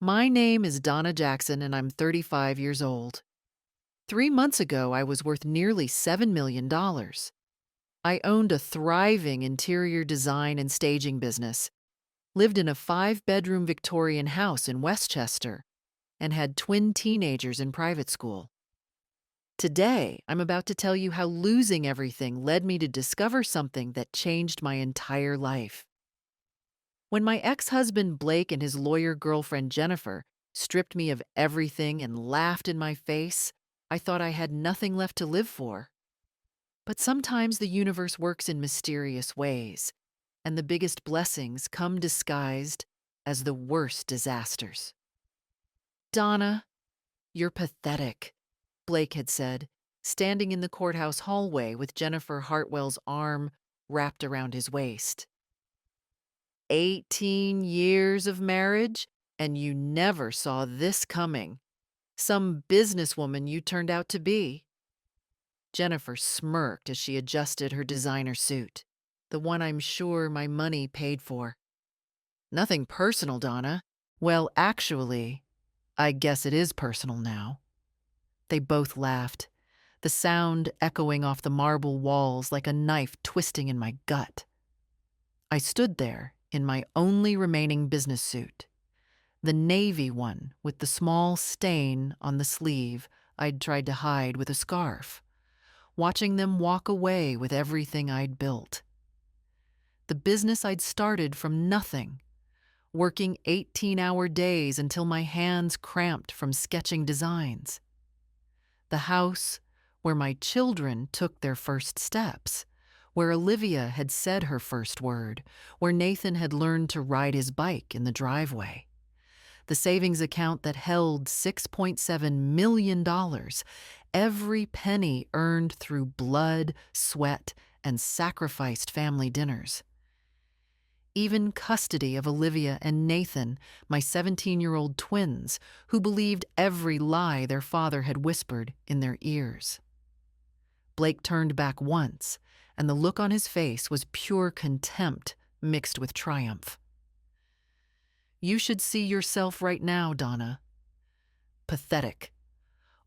My name is Donna Jackson, and I'm 35 years old. 3 months ago, I was worth nearly $7 million. I owned a thriving interior design and staging business, lived in a 5-bedroom Victorian house in Westchester, and had twin teenagers in private school. Today, I'm about to tell you how losing everything led me to discover something that changed my entire life. When my ex-husband Blake and his lawyer girlfriend Jennifer stripped me of everything and laughed in my face, I thought I had nothing left to live for. But sometimes the universe works in mysterious ways, and the biggest blessings come disguised as the worst disasters. "Donna, you're pathetic," Blake had said, standing in the courthouse hallway with Jennifer Hartwell's arm wrapped around his waist. 18 years of marriage, and you never saw this coming. Some businesswoman you turned out to be. Jennifer smirked as she adjusted her designer suit, the one I'm sure my money paid for. "Nothing personal, Donna." "Well, actually, I guess it is personal now." They both laughed, the sound echoing off the marble walls like a knife twisting in my gut. I stood there in my only remaining business suit, the navy one with the small stain on the sleeve I'd tried to hide with a scarf, watching them walk away with everything I'd built. The business I'd started from nothing, working 18-hour days until my hands cramped from sketching designs. The house where my children took their first steps, where Olivia had said her first word, where Nathan had learned to ride his bike in the driveway. The savings account that held $6.7 million, every penny earned through blood, sweat, and sacrificed family dinners. Even custody of Olivia and Nathan, my 17-year-old twins, who believed every lie their father had whispered in their ears. Blake turned back once, and the look on his face was pure contempt mixed with triumph. "You should see yourself right now, Donna. Pathetic.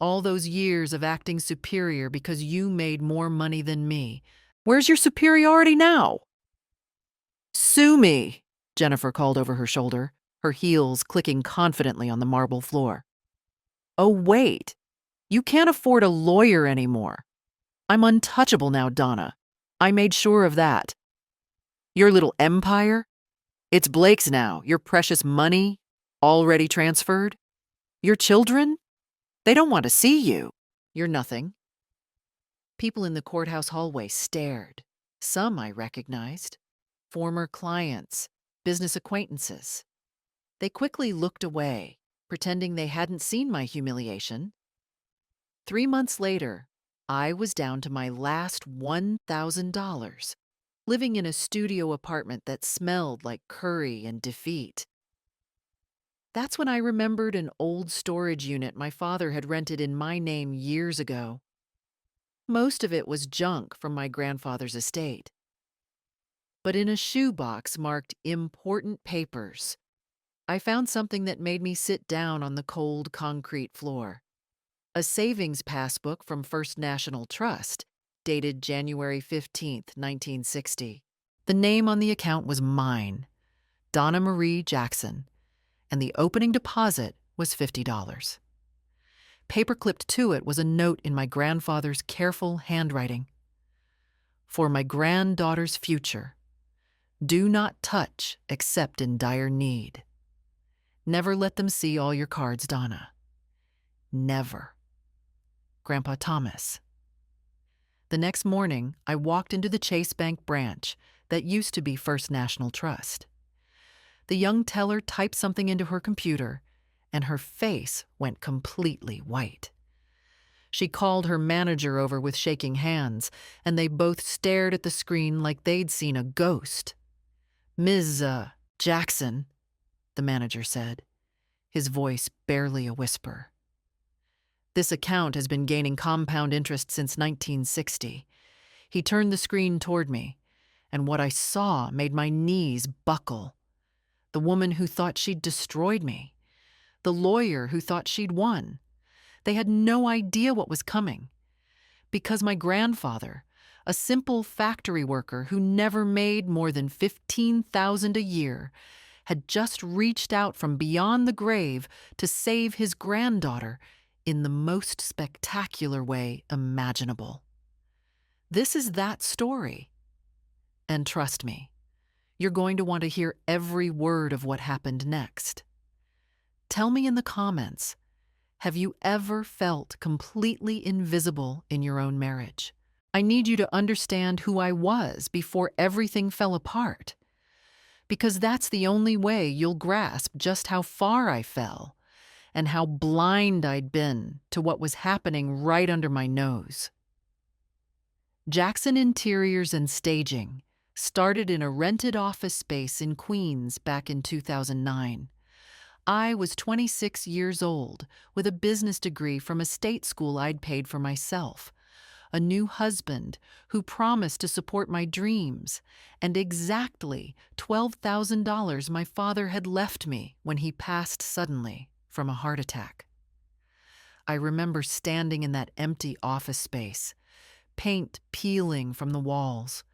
All those years of acting superior because you made more money than me. Where's your superiority now?" "Sue me," Jennifer called over her shoulder, her heels clicking confidently on the marble floor. "Oh, wait. You can't afford a lawyer anymore. I'm untouchable now, Donna. I made sure of that. Your little empire? It's Blake's now. Your precious money? Already transferred? Your children? They don't want to see you. You're nothing." People in the courthouse hallway stared. Some I recognized. Former clients, business acquaintances. They quickly looked away, pretending they hadn't seen my humiliation. 3 months later, I was down to my last $1,000, living in a studio apartment that smelled like curry and defeat. That's when I remembered an old storage unit my father had rented in my name years ago. Most of it was junk from my grandfather's estate. But in a shoebox marked "Important Papers," I found something that made me sit down on the cold concrete floor. A savings passbook from First National Trust, dated January 15th, 1960. The name on the account was mine, Donna Marie Jackson, and the opening deposit was $50. Paperclipped to it was a note in my grandfather's careful handwriting. "For my granddaughter's future. Do not touch except in dire need. Never let them see all your cards, Donna. Never. Grandpa Thomas." The next morning, I walked into the Chase Bank branch that used to be First National Trust. The young teller typed something into her computer, and her face went completely white. She called her manager over with shaking hands, and they both stared at the screen like they'd seen a ghost. "Ms. Jackson," the manager said, his voice barely a whisper. "This account has been gaining compound interest since 1960. He turned the screen toward me, and what I saw made my knees buckle. The woman who thought she'd destroyed me. the lawyer who thought she'd won. They had no idea what was coming. Because my grandfather, a simple factory worker who never made more than $15,000 a year, had just reached out from beyond the grave to save his granddaughter in the most spectacular way imaginable. This is that story. And trust me, you're going to want to hear every word of what happened next. Tell me in the comments, have you ever felt completely invisible in your own marriage? I need you to understand who I was before everything fell apart, because that's the only way you'll grasp just how far I fell and how blind I'd been to what was happening right under my nose. Jackson Interiors and Staging started in a rented office space in Queens back in 2009. I was 26 years old with a business degree from a state school I'd paid for myself, a new husband who promised to support my dreams, and exactly $12,000 my father had left me when he passed suddenly from a heart attack. I remember standing in that empty office space, paint peeling from the walls,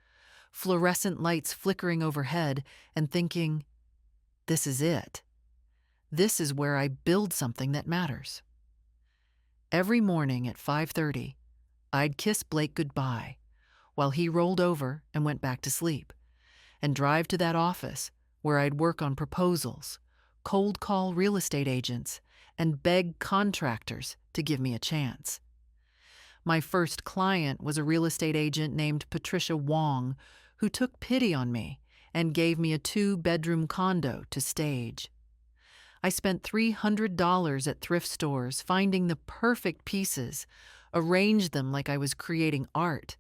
fluorescent lights flickering overhead, and thinking, this is it. This is where I build something that matters. Every morning at 5:30, I'd kiss Blake goodbye while he rolled over and went back to sleep, and drive to that office where I'd work on proposals, cold call real estate agents, and beg contractors to give me a chance. My first client was a real estate agent named Patricia Wong, who took pity on me and gave me a 2-bedroom condo to stage. I spent $300 at thrift stores finding the perfect pieces, arranged them like I was creating art,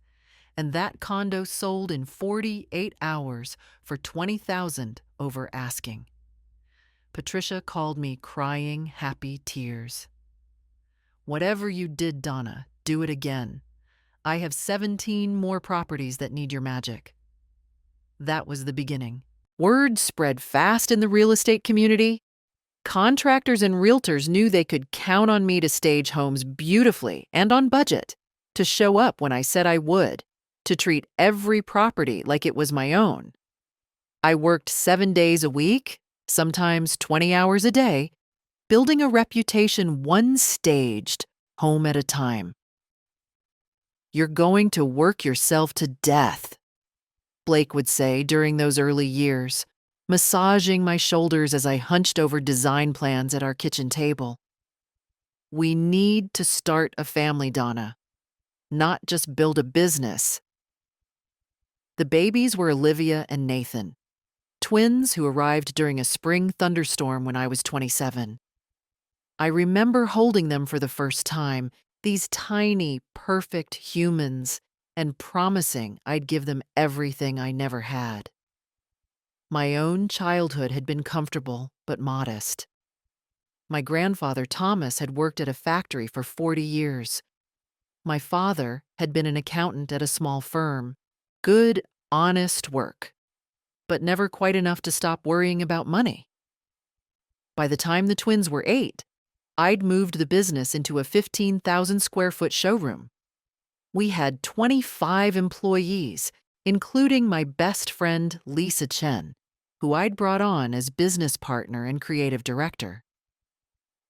and that condo sold in 48 hours for $20,000 over asking. Patricia called me crying happy tears. Whatever you did, Donna, do it again. I have 17 more properties that need your magic. That was the beginning. Word spread fast in the real estate community. Contractors and realtors knew they could count on me to stage homes beautifully and on budget, to show up when I said I would, to treat every property like it was my own. I worked 7 days a week, sometimes 20 hours a day, building a reputation one staged home at a time. You're going to work yourself to death, Blake would say during those early years, massaging my shoulders as I hunched over design plans at our kitchen table. We need to start a family, Donna, not just build a business. The babies were Olivia and Nathan, twins who arrived during a spring thunderstorm when I was 27. I remember holding them for the first time, these tiny, perfect humans, and promising I'd give them everything I never had. My own childhood had been comfortable but modest. My grandfather, Thomas, had worked at a factory for 40 years. My father had been an accountant at a small firm. Good, honest work, but never quite enough to stop worrying about money. By the time the twins were 8, I'd moved the business into a 15,000 square foot showroom. We had 25 employees, including my best friend, Lisa Chen, who I'd brought on as business partner and creative director.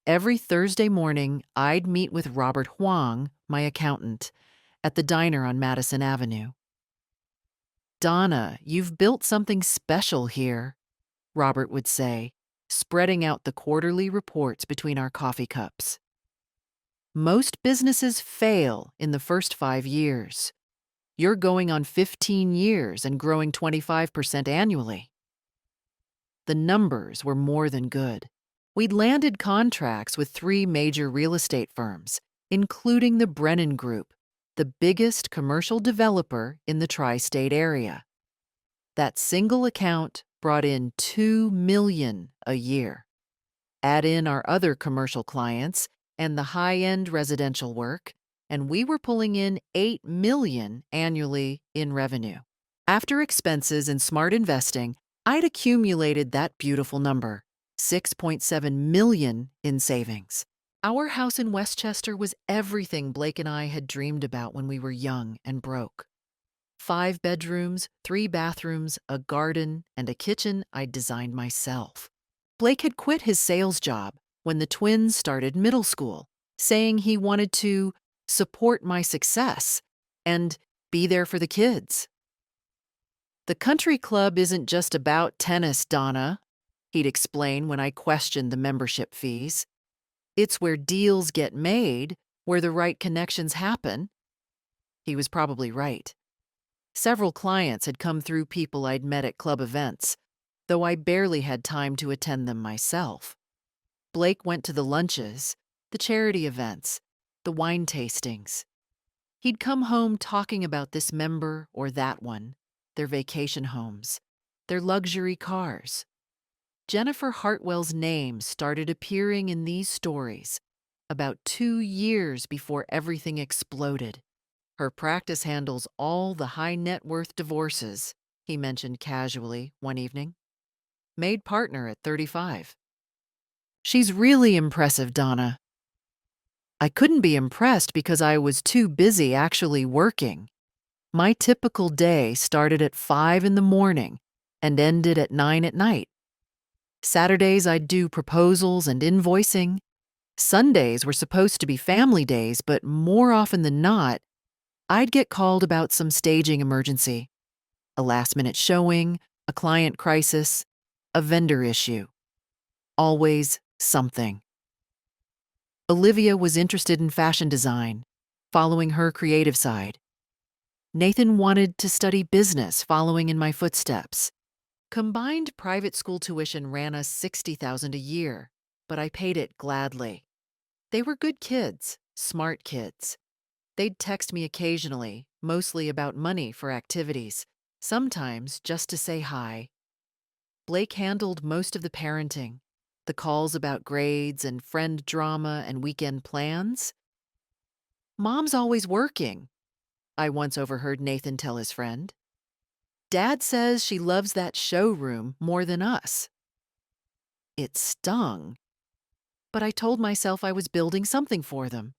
Every Thursday morning, I'd meet with Robert Huang, my accountant, at the diner on Madison Avenue. Donna, you've built something special here, Robert would say, spreading out the quarterly reports between our coffee cups. Most businesses fail in the first 5 years. You're going on 15 years and growing 25% annually. The numbers were more than good. We'd landed contracts with 3 major real estate firms, including the Brennan Group, the biggest commercial developer in the tri-state area. That single account brought in $2 million a year. Add in our other commercial clients and the high-end residential work, and we were pulling in $8 million annually in revenue. After expenses and smart investing, I'd accumulated that beautiful number, $6.7 million in savings. Our house in Westchester was everything Blake and I had dreamed about when we were young and broke. 5 bedrooms, 3 bathrooms, a garden, and a kitchen I'd designed myself. Blake had quit his sales job when the twins started middle school, saying he wanted to support my success and be there for the kids. "The country club isn't just about tennis, Donna," he'd explain when I questioned the membership fees. "It's where deals get made, where the right connections happen." He was probably right. Several clients had come through people I'd met at club events, though I barely had time to attend them myself. Blake went to the lunches, the charity events, the wine tastings. He'd come home talking about this member or that one, their vacation homes, their luxury cars. Jennifer Hartwell's name started appearing in these stories about 2 years before everything exploded. "Her practice handles all the high net worth divorces," he mentioned casually one evening. "Made partner at 35. She's really impressive, Donna." I couldn't be impressed because I was too busy actually working. My typical day started at 5 in the morning and ended at 9 at night. Saturdays I'd do proposals and invoicing. Sundays were supposed to be family days, but more often than not, I'd get called about some staging emergency, a last-minute showing, a client crisis, a vendor issue. Always something. Olivia was interested in fashion design, following her creative side. Nathan wanted to study business, following in my footsteps. Combined private school tuition ran us $60,000 a year, but I paid it gladly. They were good kids, smart kids. They'd text me occasionally, mostly about money for activities, sometimes just to say hi. Blake handled most of the parenting, the calls about grades and friend drama and weekend plans. "Mom's always working," I once overheard Nathan tell his friend. "Dad says she loves that showroom more than us." It stung, but I told myself I was building something for them.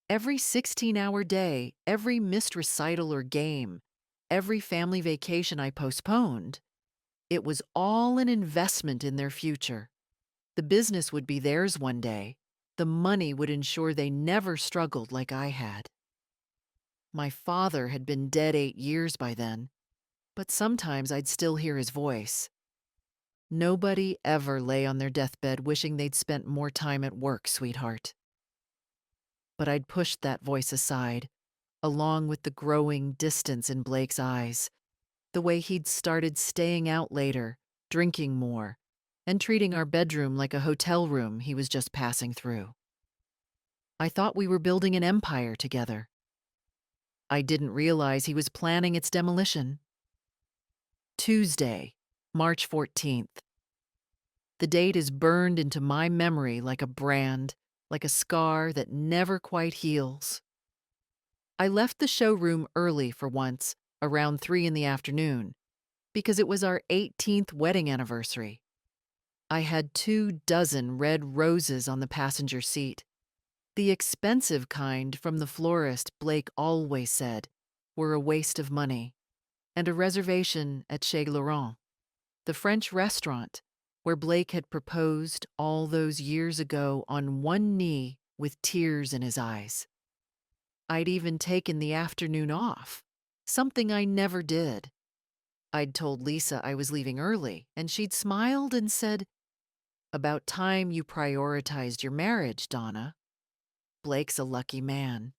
Every 16-hour day, every missed recital or game, every family vacation I postponed, it was all an investment in their future. The business would be theirs one day. The money would ensure they never struggled like I had. My father had been dead 8 years by then, but sometimes I'd still hear his voice. Nobody ever lay on their deathbed wishing they'd spent more time at work, sweetheart. But I'd pushed that voice aside, along with the growing distance in Blake's eyes, the way he'd started staying out later, drinking more, and treating our bedroom like a hotel room he was just passing through. I thought we were building an empire together. I didn't realize he was planning its demolition. Tuesday, March 14th. The date is burned into my memory like a brand, like a scar that never quite heals. I left the showroom early for once, around 3 in the afternoon, because it was our 18th wedding anniversary. I had 24 red roses on the passenger seat, the expensive kind from the florist Blake always said were a waste of money, and a reservation at Chez Laurent, the French restaurant where Blake had proposed all those years ago on one knee with tears in his eyes. I'd even taken the afternoon off, something I never did. I'd told Lisa I was leaving early, and she'd smiled and said, "About time you prioritized your marriage, Donna. Blake's a lucky man."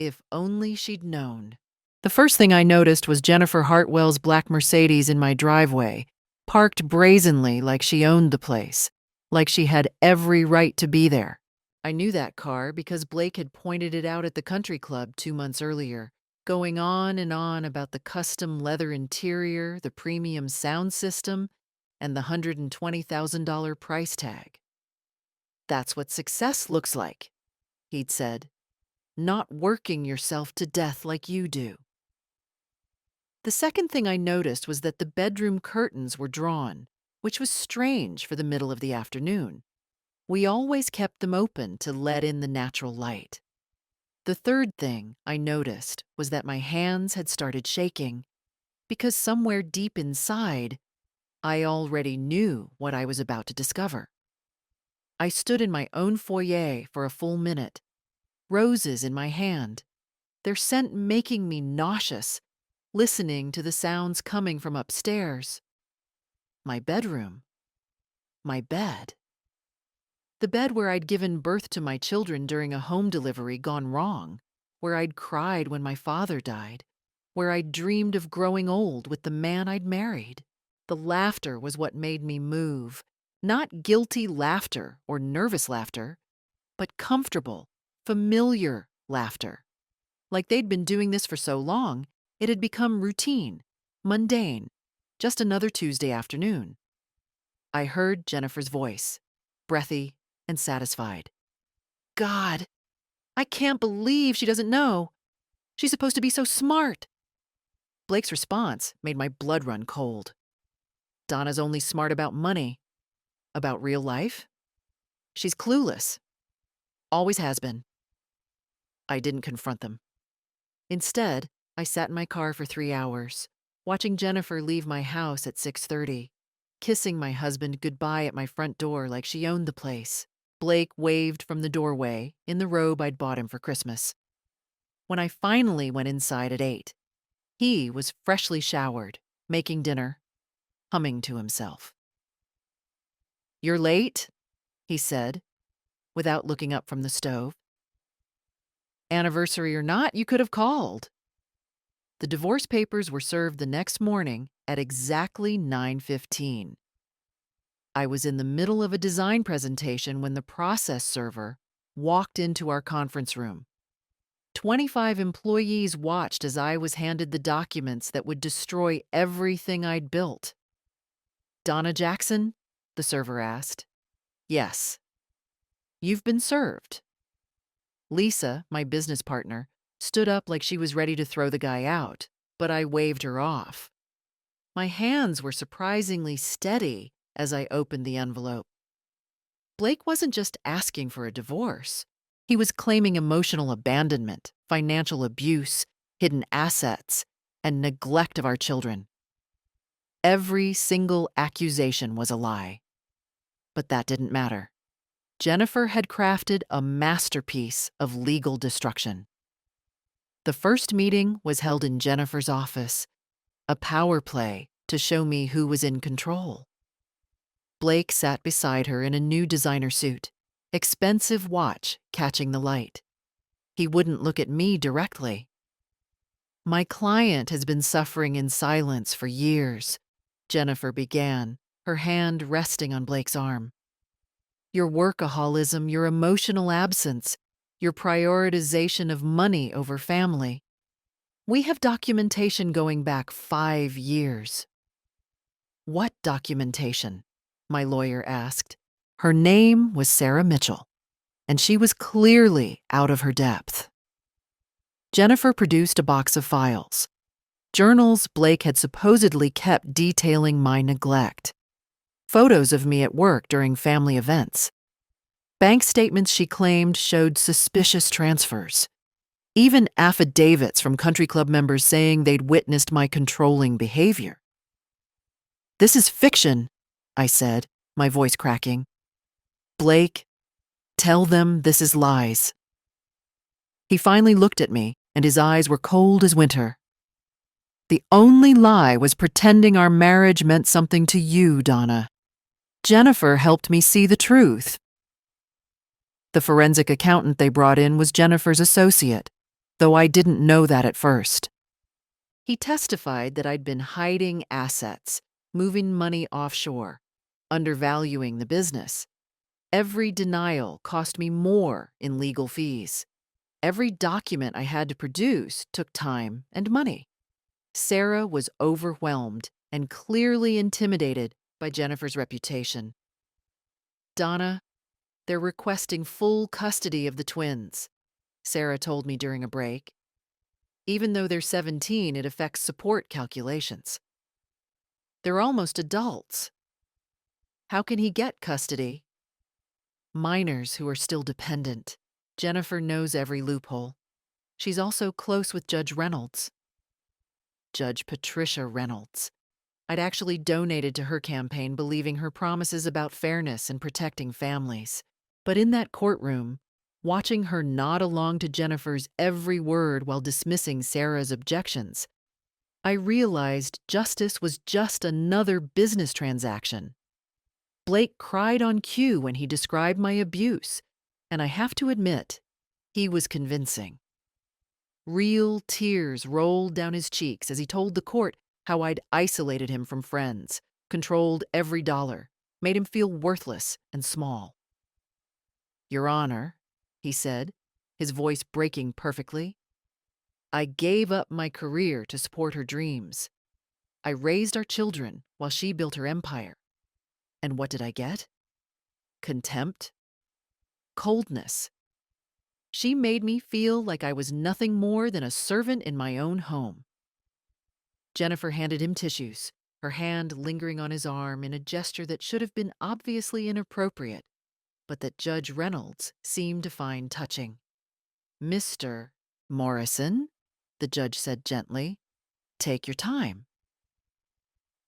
If only she'd known. The first thing I noticed was Jennifer Hartwell's black Mercedes in my driveway, parked brazenly like she owned the place, like she had every right to be there. I knew that car because Blake had pointed it out at the country club 2 months earlier, going on and on about the custom leather interior, the premium sound system, and the $120,000 price tag. "That's what success looks like," he'd said. "Not working yourself to death like you do." The second thing I noticed was that the bedroom curtains were drawn, which was strange for the middle of the afternoon. We always kept them open to let in the natural light. The third thing I noticed was that my hands had started shaking because somewhere deep inside, I already knew what I was about to discover. I stood in my own foyer for a full minute, roses in my hand, their scent making me nauseous, listening to the sounds coming from upstairs. My bedroom. My bed. The bed where I'd given birth to my children during a home delivery gone wrong, where I'd cried when my father died, where I'd dreamed of growing old with the man I'd married. The laughter was what made me move, not guilty laughter or nervous laughter, but comfortable, familiar laughter. Like they'd been doing this for so long, it had become routine, mundane, just another Tuesday afternoon. I heard Jennifer's voice, breathy and satisfied. God, I can't believe she doesn't know. She's supposed to be so smart. Blake's response made my blood run cold. Donna's only smart about money. About real life? She's clueless. Always has been. I didn't confront them. Instead, I sat in my car for 3 hours, watching Jennifer leave my house at 6:30, kissing my husband goodbye at my front door like she owned the place. Blake waved from the doorway in the robe I'd bought him for Christmas. When I finally went inside at 8, he was freshly showered, making dinner, humming to himself. "You're late," he said, without looking up from the stove. Anniversary or not, you could have called. The divorce papers were served the next morning at exactly 9:15. I was in the middle of a design presentation when the process server walked into our conference room. 25 employees watched as I was handed the documents that would destroy everything I'd built. "Donna Jackson?" the server asked. "Yes." "You've been served." Lisa, my business partner, stood up like she was ready to throw the guy out, but I waved her off. My hands were surprisingly steady as I opened the envelope. Blake wasn't just asking for a divorce. He was claiming emotional abandonment, financial abuse, hidden assets, and neglect of our children. Every single accusation was a lie. But that didn't matter. Jennifer had crafted a masterpiece of legal destruction. The first meeting was held in Jennifer's office, a power play to show me who was in control. Blake sat beside her in a new designer suit, expensive watch catching the light. He wouldn't look at me directly. "My client has been suffering in silence for years," Jennifer began, her hand resting on Blake's arm. "Your workaholism, your emotional absence, your prioritization of money over family. We have documentation going back 5 years." "What documentation?" my lawyer asked. Her name was Sarah Mitchell, and she was clearly out of her depth. Jennifer produced a box of files, journals Blake had supposedly kept detailing my neglect, photos of me at work during family events, bank statements she claimed showed suspicious transfers, even affidavits from country club members saying they'd witnessed my controlling behavior. "This is fiction," I said, my voice cracking. "Blake, tell them this is lies." He finally looked at me, and his eyes were cold as winter. "The only lie was pretending our marriage meant something to you, Donna. Jennifer helped me see the truth." The forensic accountant they brought in was Jennifer's associate, though I didn't know that at first. He testified that I'd been hiding assets, moving money offshore, undervaluing the business. Every denial cost me more in legal fees. Every document I had to produce took time and money. Sarah was overwhelmed and clearly intimidated by Jennifer's reputation. "Donna, they're requesting full custody of the twins," Sarah told me during a break. "Even though they're 17, it affects support calculations. They're almost adults." How can he get custody? Minors who are still dependent. Jennifer knows every loophole. She's also close with Judge Reynolds. Judge Patricia Reynolds. I'd actually donated to her campaign believing her promises about fairness and protecting families. But in that courtroom, watching her nod along to Jennifer's every word while dismissing Sarah's objections, I realized justice was just another business transaction. Blake cried on cue when he described my abuse, and I have to admit, he was convincing. Real tears rolled down his cheeks as he told the court how I'd isolated him from friends, controlled every dollar, made him feel worthless and small. "Your Honor," he said, his voice breaking perfectly, "I gave up my career to support her dreams. I raised our children while she built her empire. And what did I get? Contempt? Coldness. She made me feel like I was nothing more than a servant in my own home." Jennifer handed him tissues, her hand lingering on his arm in a gesture that should have been obviously inappropriate, but that Judge Reynolds seemed to find touching. "Mr. Morrison," the judge said gently, "take your time."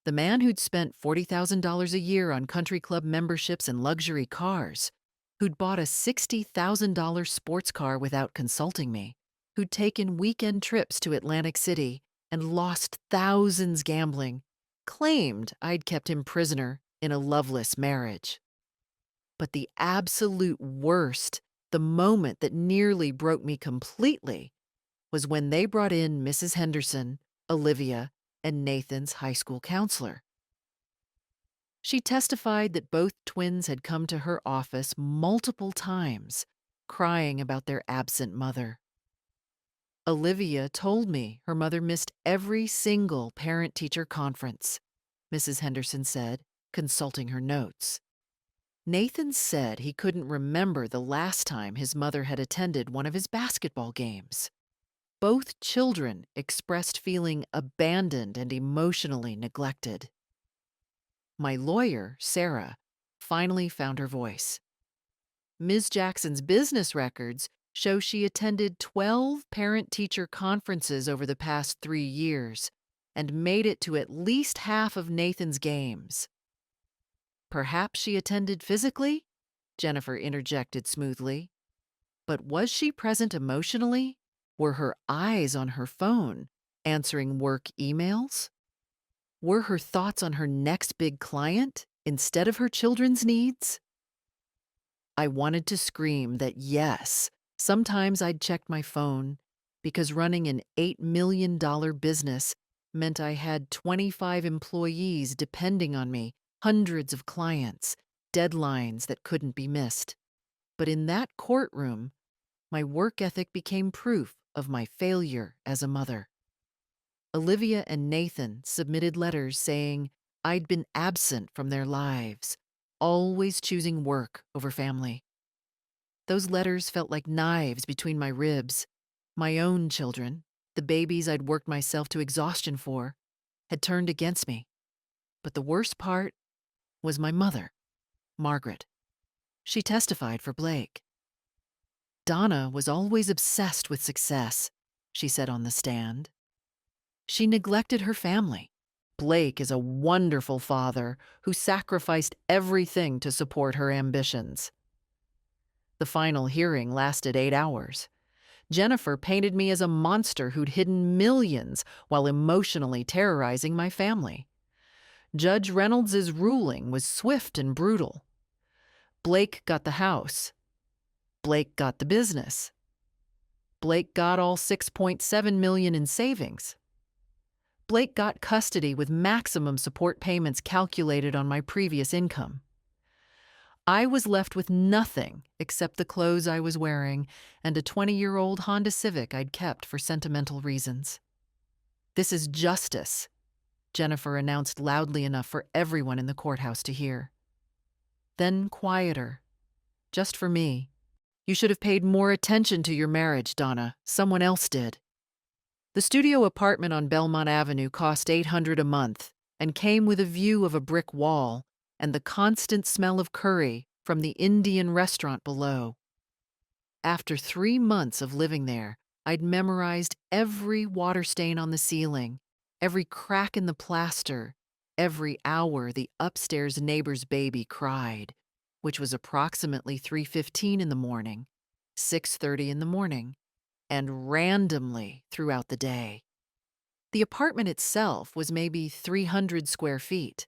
The man who'd spent $40,000 a year on country club memberships and luxury cars, who'd bought a $60,000 sports car without consulting me, who'd taken weekend trips to Atlantic City and lost thousands gambling, claimed I'd kept him prisoner in a loveless marriage. But the absolute worst, the moment that nearly broke me completely, was when they brought in Mrs. Henderson, Olivia, and Nathan's high school counselor. She testified that both twins had come to her office multiple times, crying about their absent mother. Olivia told me her mother missed every single parent-teacher conference, Mrs. Henderson said, consulting her notes. Nathan said he couldn't remember the last time his mother had attended one of his basketball games. Both children expressed feeling abandoned and emotionally neglected. My lawyer, Sarah, finally found her voice. Ms. Jackson's business records show she attended 12 parent-teacher conferences over the past 3 years and made it to at least half of Nathan's games. "Perhaps she attended physically?" Jennifer interjected smoothly. "But was she present emotionally? Were her eyes on her phone, answering work emails? Were her thoughts on her next big client instead of her children's needs?" I wanted to scream that yes, sometimes I'd checked my phone because running an $8 million business meant I had 25 employees depending on me, hundreds of clients, deadlines that couldn't be missed. But in that courtroom, my work ethic became proof of my failure as a mother. Olivia and Nathan submitted letters saying I'd been absent from their lives, always choosing work over family. Those letters felt like knives between my ribs. My own children, the babies I'd worked myself to exhaustion for, had turned against me. But the worst part was my mother, Margaret. She testified for Blake. "Donna was always obsessed with success," she said on the stand. "She neglected her family. Blake is a wonderful father who sacrificed everything to support her ambitions." The final hearing lasted 8 hours. Jennifer painted me as a monster who'd hidden millions while emotionally terrorizing my family. Judge Reynolds' ruling was swift and brutal. Blake got the house. Blake got the business. Blake got all $6.7 million in savings. Blake got custody with maximum support payments calculated on my previous income. I was left with nothing except the clothes I was wearing and a 20-year-old Honda Civic I'd kept for sentimental reasons. "This is justice," Jennifer announced loudly enough for everyone in the courthouse to hear. Then quieter, just for me. "You should have paid more attention to your marriage, Donna. Someone else did." The studio apartment on Belmont Avenue cost $800 a month and came with a view of a brick wall, and the constant smell of curry from the Indian restaurant below. After 3 months of living there, I'd memorized every water stain on the ceiling, every crack in the plaster, every hour the upstairs neighbor's baby cried, which was approximately 3:15 in the morning, 6:30 in the morning, and randomly throughout the day. The apartment itself was maybe 300 square feet.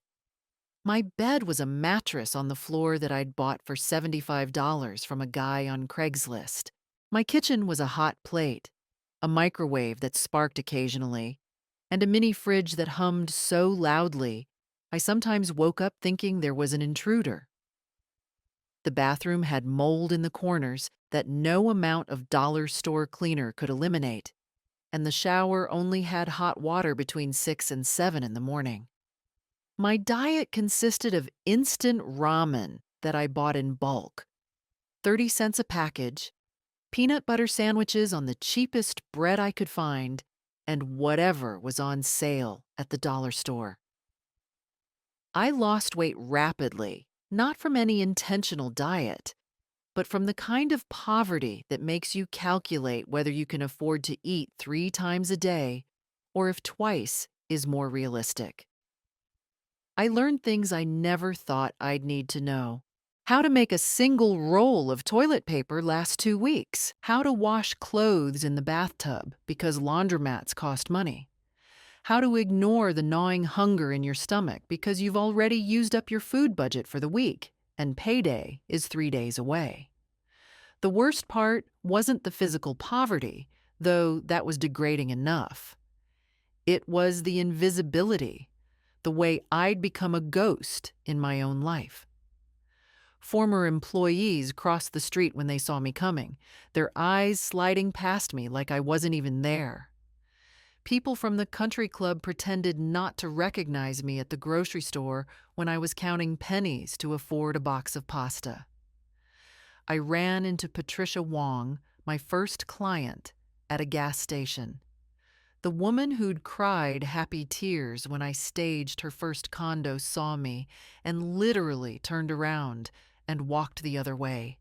My bed was a mattress on the floor that I'd bought for $75 from a guy on Craigslist. My kitchen was a hot plate, a microwave that sparked occasionally, and a mini fridge that hummed so loudly I sometimes woke up thinking there was an intruder. The bathroom had mold in the corners that no amount of dollar store cleaner could eliminate, and the shower only had hot water between 6 and 7 in the morning. My diet consisted of instant ramen that I bought in bulk, 30 cents a package, peanut butter sandwiches on the cheapest bread I could find, and whatever was on sale at the dollar store. I lost weight rapidly, not from any intentional diet, but from the kind of poverty that makes you calculate whether you can afford to eat 3 times a day or if twice is more realistic. I learned things I never thought I'd need to know. How to make a single roll of toilet paper last 2 weeks. How to wash clothes in the bathtub because laundromats cost money. How to ignore the gnawing hunger in your stomach because you've already used up your food budget for the week and payday is 3 days away. The worst part wasn't the physical poverty, though that was degrading enough. It was the invisibility, the way I'd become a ghost in my own life. Former employees crossed the street when they saw me coming, their eyes sliding past me like I wasn't even there. People from the country club pretended not to recognize me at the grocery store when I was counting pennies to afford a box of pasta. I ran into Patricia Wong, my first client, at a gas station. The woman who'd cried happy tears when I staged her first condo saw me and literally turned around and walked the other way.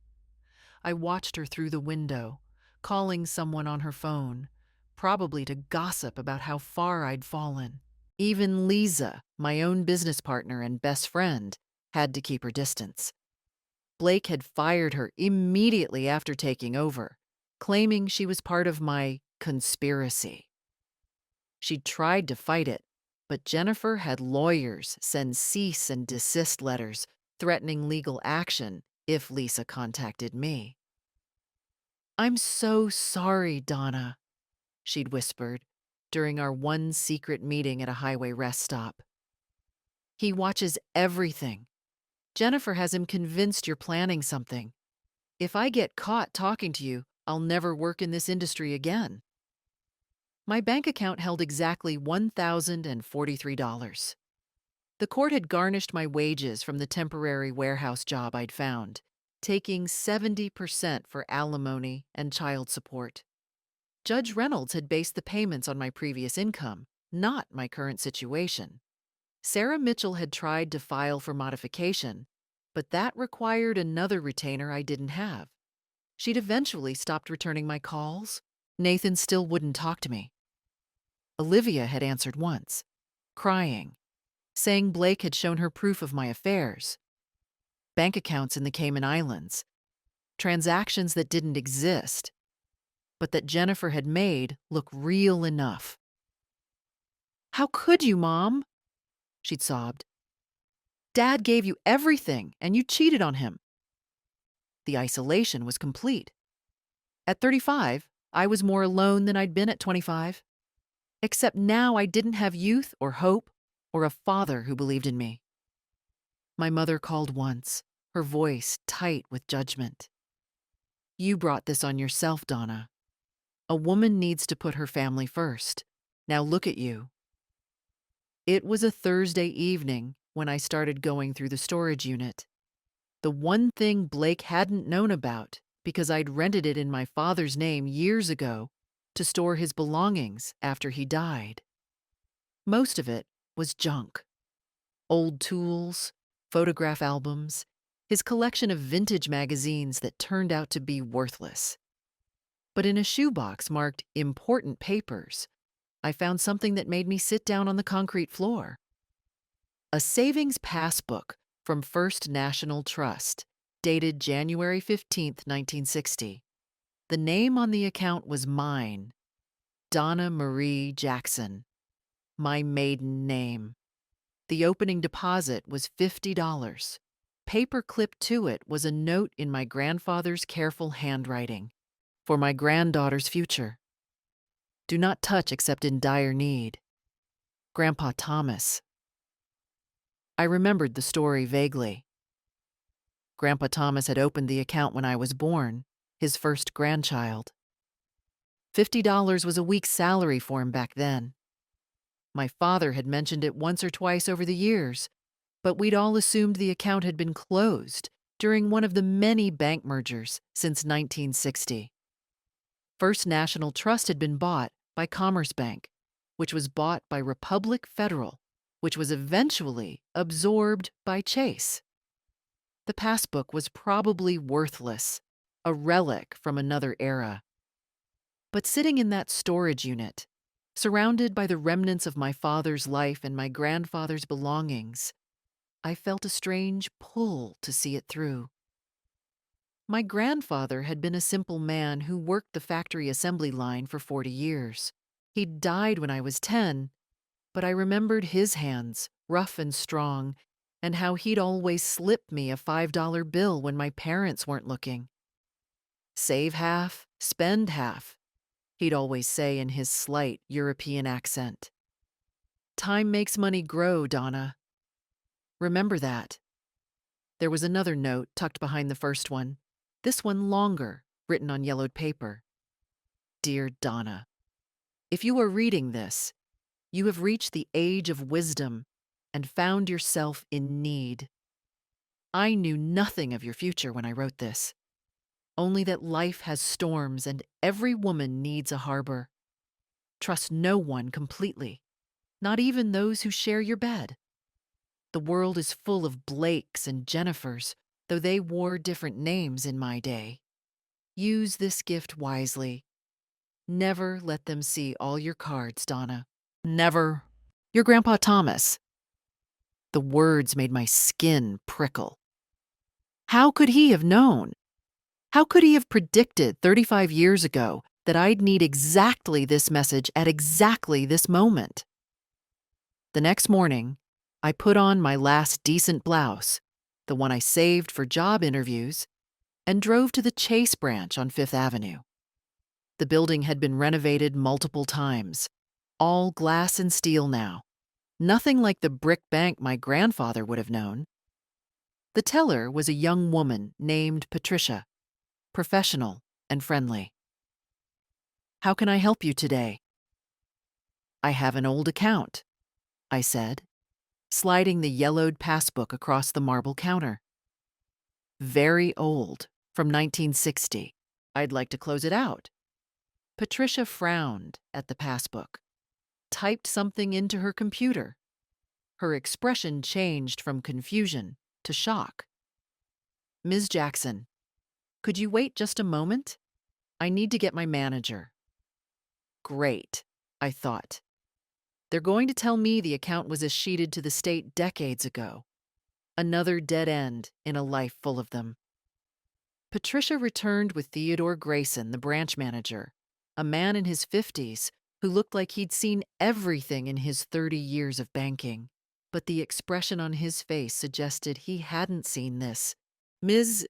I watched her through the window, calling someone on her phone, probably to gossip about how far I'd fallen. Even Lisa, my own business partner and best friend, had to keep her distance. Blake had fired her immediately after taking over, claiming she was part of my conspiracy. She tried to fight it, but Jennifer had lawyers send cease and desist letters threatening legal action if Lisa contacted me. "I'm so sorry, Donna," she'd whispered during our one secret meeting at a highway rest stop. "He watches everything. Jennifer has him convinced you're planning something. If I get caught talking to you, I'll never work in this industry again." My bank account held exactly $1,043. The court had garnished my wages from the temporary warehouse job I'd found, taking 70% for alimony and child support. Judge Reynolds had based the payments on my previous income, not my current situation. Sarah Mitchell had tried to file for modification, but that required another retainer I didn't have. She'd eventually stopped returning my calls. Nathan still wouldn't talk to me. Olivia had answered once, crying, saying Blake had shown her proof of my affairs. Bank accounts in the Cayman Islands, transactions that didn't exist, but that Jennifer had made look real enough. "How could you, Mom?" she'd sobbed. "Dad gave you everything, and you cheated on him." The isolation was complete. At 35, I was more alone than I'd been at 25. Except now I didn't have youth or hope or a father who believed in me. My mother called once, her voice tight with judgment. "You brought this on yourself, Donna. A woman needs to put her family first. Now look at you." It was a Thursday evening when I started going through the storage unit. The one thing Blake hadn't known about, because I'd rented it in my father's name years ago to store his belongings after he died. Most of it was junk. Old tools, photograph albums, his collection of vintage magazines that turned out to be worthless. But in a shoebox marked important papers, I found something that made me sit down on the concrete floor. A savings passbook from First National Trust, dated January 15th, 1960. The name on the account was mine, Donna Marie Jackson, my maiden name. The opening deposit was $50. Paper clipped to it was a note in my grandfather's careful handwriting for my granddaughter's future. Do not touch except in dire need. Grandpa Thomas. I remembered the story vaguely. Grandpa Thomas had opened the account when I was born, his first grandchild. $50 was a week's salary for him back then. My father had mentioned it once or twice over the years, but we'd all assumed the account had been closed during one of the many bank mergers since 1960. First National Trust had been bought by Commerce Bank, which was bought by Republic Federal, which was eventually absorbed by Chase. The passbook was probably worthless, a relic from another era. But sitting in that storage unit, surrounded by the remnants of my father's life and my grandfather's belongings, I felt a strange pull to see it through. My grandfather had been a simple man who worked the factory assembly line for 40 years. He'd died when I was 10, but I remembered his hands, rough and strong, and how he'd always slip me a $5 bill when my parents weren't looking. Save half, spend half, he'd always say in his slight European accent. Time makes money grow, Donna. Remember that. There was another note tucked behind the first one, this one longer, written on yellowed paper. Dear Donna, if you are reading this, you have reached the age of wisdom and found yourself in need. I knew nothing of your future when I wrote this, only that life has storms and every woman needs a harbor. Trust no one completely, not even those who share your bed. The world is full of Blakes and Jennifers, though they wore different names in my day. Use this gift wisely. Never let them see all your cards, Donna. Never. Your Grandpa Thomas. The words made my skin prickle. How could he have known? How could he have predicted 35 years ago that I'd need exactly this message at exactly this moment? The next morning, I put on my last decent blouse, the one I saved for job interviews, and drove to the Chase branch on Fifth Avenue. The building had been renovated multiple times, all glass and steel now, nothing like the brick bank my grandfather would have known. The teller was a young woman named Patricia, professional and friendly. How can I help you today? I have an old account, I said, sliding the yellowed passbook across the marble counter. Very old, from 1960. I'd like to close it out. Patricia frowned at the passbook, typed something into her computer. Her expression changed from confusion to shock. Ms. Jackson, could you wait just a moment? I need to get my manager. Great, I thought. They're going to tell me the account was escheated to the state decades ago. Another dead end in a life full of them. Patricia returned with Theodore Grayson, the branch manager, a man in his 50s who looked like he'd seen everything in his 30 years of banking. But the expression on his face suggested he hadn't seen this. Ms.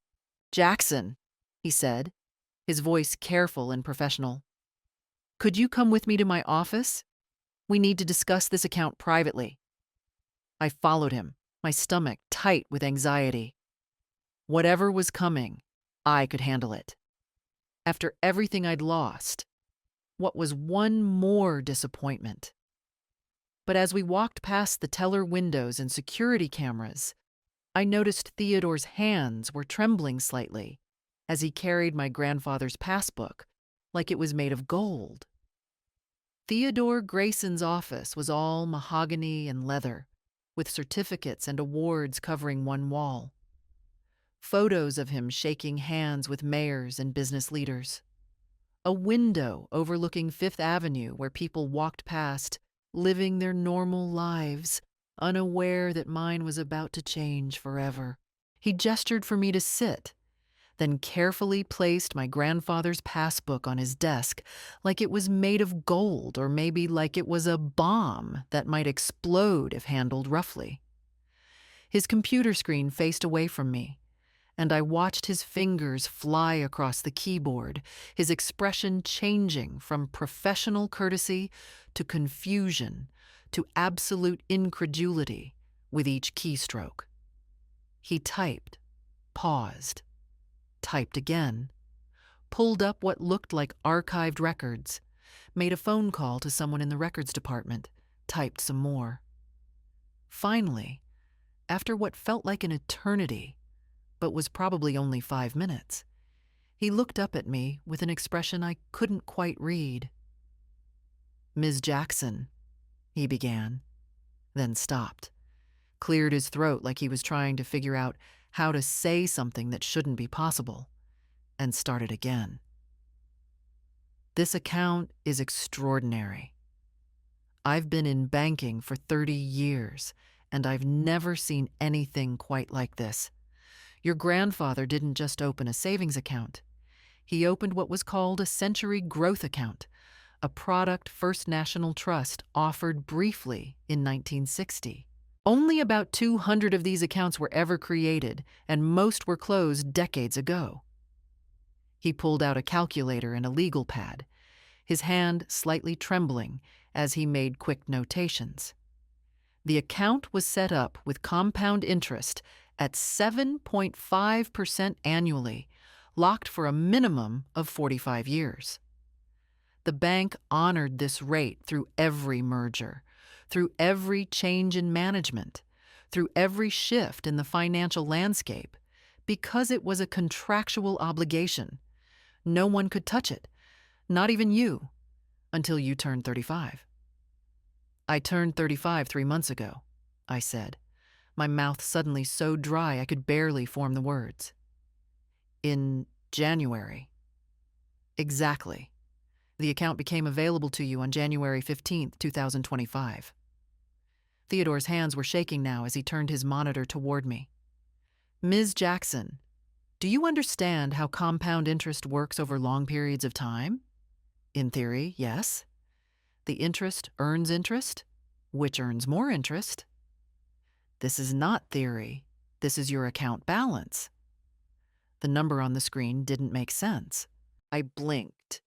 Jackson, he said, his voice careful and professional. Could you come with me to my office? We need to discuss this account privately. I followed him, my stomach tight with anxiety. Whatever was coming, I could handle it. After everything I'd lost, what was one more disappointment? But as we walked past the teller windows and security cameras, I noticed Theodore's hands were trembling slightly as he carried my grandfather's passbook like it was made of gold. Theodore Grayson's office was all mahogany and leather, with certificates and awards covering one wall. Photos of him shaking hands with mayors and business leaders. A window overlooking Fifth Avenue where people walked past, living their normal lives, unaware that mine was about to change forever. He gestured for me to sit, then carefully placed my grandfather's passbook on his desk like it was made of gold, or maybe like it was a bomb that might explode if handled roughly. His computer screen faced away from me, and I watched his fingers fly across the keyboard, his expression changing from professional courtesy to confusion to absolute incredulity with each keystroke. He typed, paused, typed again, pulled up what looked like archived records, made a phone call to someone in the records department, typed some more. Finally, after what felt like an eternity, but was probably only 5 minutes, he looked up at me with an expression I couldn't quite read. "Ms. Jackson," he began, then stopped, cleared his throat like he was trying to figure out how to say something that shouldn't be possible, and started again. "This account is extraordinary. I've been in banking for 30 years, and I've never seen anything quite like this. Your grandfather didn't just open a savings account. He opened what was called a Century Growth Account, a product First National Trust offered briefly in 1960. Only about 200 of these accounts were ever created, and most were closed decades ago." He pulled out a calculator and a legal pad, his hand slightly trembling as he made quick notations. The account was set up with compound interest at 7.5% annually, locked for a minimum of 45 years. The bank honored this rate through every merger, through every change in management, through every shift in the financial landscape, because it was a contractual obligation. No one could touch it, not even you, until you turned 35. "I turned 35 3 months ago," I said, my mouth suddenly so dry I could barely form the words. "In January." "Exactly. The account became available to you on January 15th, 2025. Theodore's hands were shaking now as he turned his monitor toward me. "Ms. Jackson, do you understand how compound interest works over long periods of time?" "In theory, yes." "The interest earns interest, which earns more interest." "This is not theory. This is your account balance." The number on the screen didn't make sense. I blinked,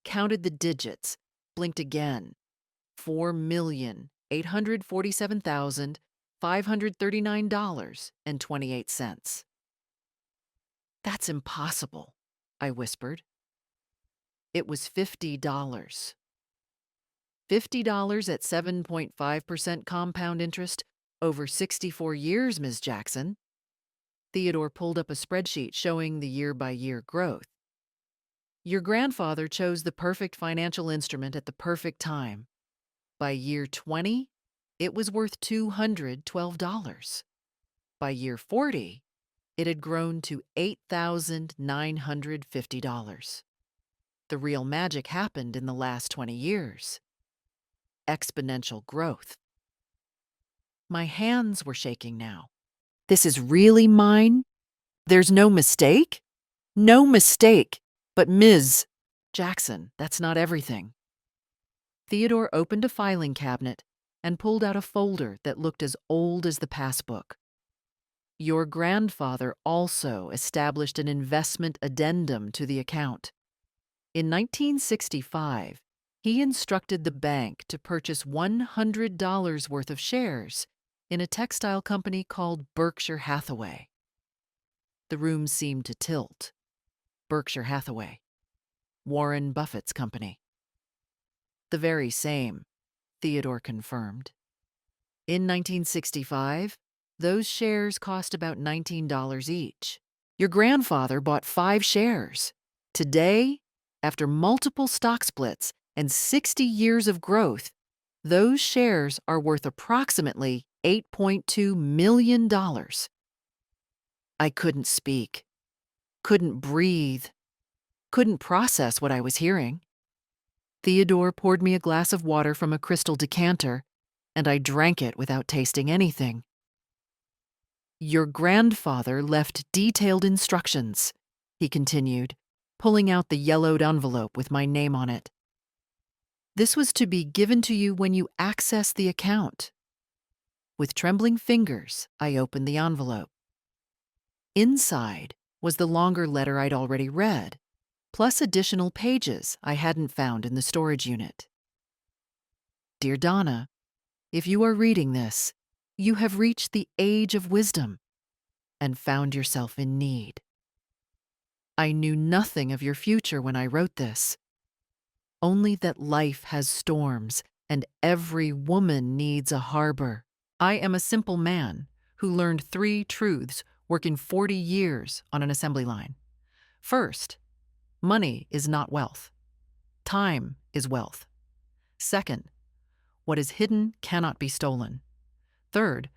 counted the digits, blinked again. $4,847,539.28. "That's impossible," I whispered. It was $50. $50 at 7.5% compound interest over 64 years, Ms. Jackson. Theodore pulled up a spreadsheet showing the year-by-year growth. "Your grandfather chose the perfect financial instrument at the perfect time. By year 20, it was worth $212. By year 40, it had grown to $8,950. The real magic happened in the last 20 years. Exponential growth." My hands were shaking now. "This is really mine? There's no mistake?" "No mistake. But Ms. Jackson, that's not everything." Theodore opened a filing cabinet and pulled out a folder that looked as old as the passbook. "Your grandfather also established an investment addendum to the account. In 1965, he instructed the bank to purchase $100 worth of shares in a textile company called Berkshire Hathaway." The room seemed to tilt. Berkshire Hathaway. Warren Buffett's company. "The very same," Theodore confirmed. "In 1965, those shares cost about $19 each. Your grandfather bought 5 shares. Today, after multiple stock splits and 60 years of growth, those shares are worth approximately $8.2 million. I couldn't speak, couldn't breathe, couldn't process what I was hearing. Theodore poured me a glass of water from a crystal decanter, and I drank it without tasting anything. Your grandfather left detailed instructions, he continued, pulling out the yellowed envelope with my name on it. This was to be given to you when you access the account. With trembling fingers, I opened the envelope. Inside was the longer letter I'd already read, plus additional pages I hadn't found in the storage unit. Dear Donna, if you are reading this, you have reached the age of wisdom and found yourself in need. I knew nothing of your future when I wrote this, only that life has storms and every woman needs a harbor. I am a simple man who learned 3 truths working 40 years on an assembly line. First, money is not wealth. Time is wealth. Second, what is hidden cannot be stolen. Third,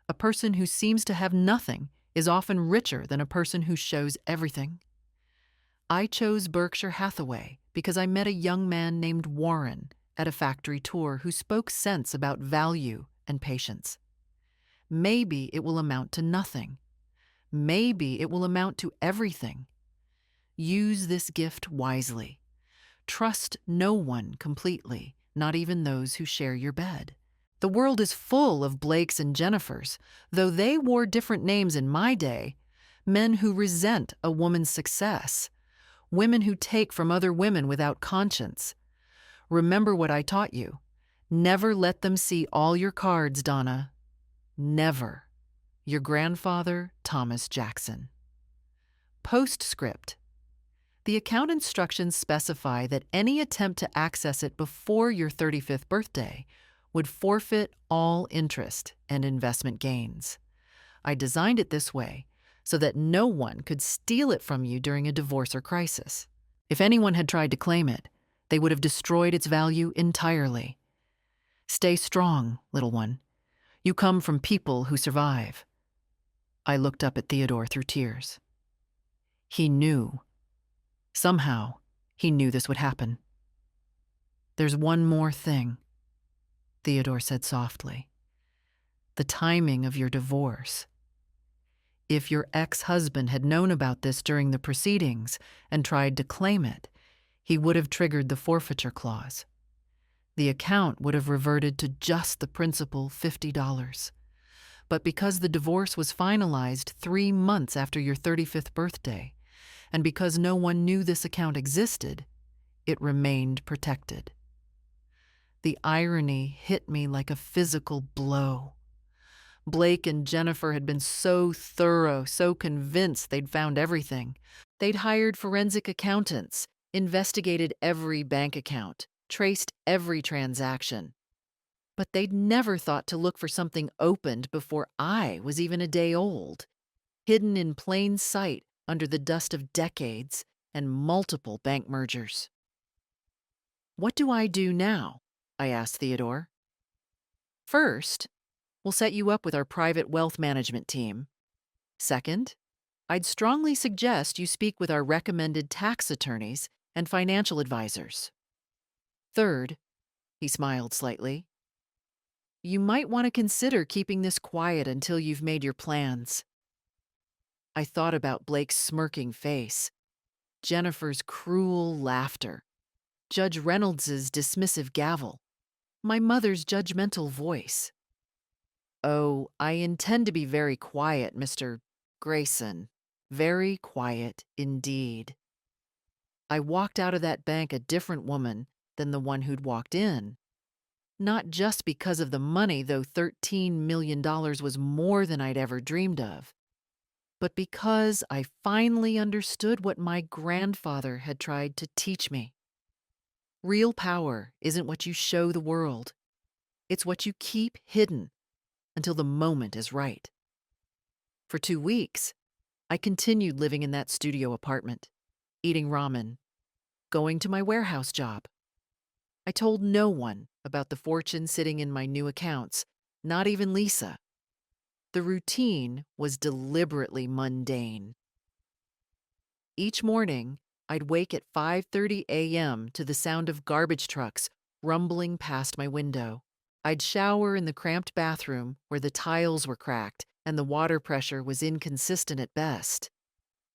a person who seems to have nothing is often richer than a person who shows everything. I chose Berkshire Hathaway because I met a young man named Warren at a factory tour who spoke sense about value and patience. Maybe it will amount to nothing. Maybe it will amount to everything. Use this gift wisely. Trust no one completely, not even those who share your bed. The world is full of Blakes and Jennifers, though they wore different names in my day, men who resent a woman's success, women who take from other women without conscience. Remember what I taught you. Never let them see all your cards, Donna. Never. Your grandfather, Thomas Jackson. Postscript. The account instructions specify that any attempt to access it before your 35th birthday would forfeit all interest and investment gains. I designed it this way so that no one could steal it from you during a divorce or crisis. If anyone had tried to claim it, they would have destroyed its value entirely. Stay strong, little one. You come from people who survive. I looked up at Theodore through tears. He knew. Somehow, he knew this would happen. There's one more thing, Theodore said softly. The timing of your divorce. If your ex-husband had known about this during the proceedings and tried to claim it, he would have triggered the forfeiture clause. The account would have reverted to just the principal $50. But because the divorce was finalized 3 months after your 35th birthday, and because no one knew this account existed, it remained protected. The irony hit me like a physical blow. Blake and Jennifer had been so thorough, so convinced they'd found everything. They'd hired forensic accountants, investigated every bank account, traced every transaction. But they'd never thought to look for something opened before I was even a day old, hidden in plain sight under the dust of decades and multiple bank mergers. What do I do now? I asked Theodore. First, we'll set you up with our private wealth management team. Second, I'd strongly suggest you speak with our recommended tax attorneys and financial advisors. Third, he smiled slightly, you might want to consider keeping this quiet until you've made your plans. I thought about Blake's smirking face, Jennifer's cruel laughter, Judge Reynolds's dismissive gavel, my mother's judgmental voice. Oh, I intend to be very quiet, Mr. Grayson. Very quiet indeed. I walked out of that bank a different woman than the one who'd walked in. Not just because of the money, though $13 million was more than I'd ever dreamed of, but because I finally understood what my grandfather had tried to teach me. Real power isn't what you show the world. It's what you keep hidden until the moment is right. For 2 weeks, I continued living in that studio apartment, eating ramen, going to my warehouse job. I told no one about the fortune sitting in my new accounts, not even Lisa. The routine was deliberately mundane. Each morning, I'd wake at 5:30 a.m. to the sound of garbage trucks rumbling past my window. I'd shower in the cramped bathroom where the tiles were cracked and the water pressure was inconsistent at best.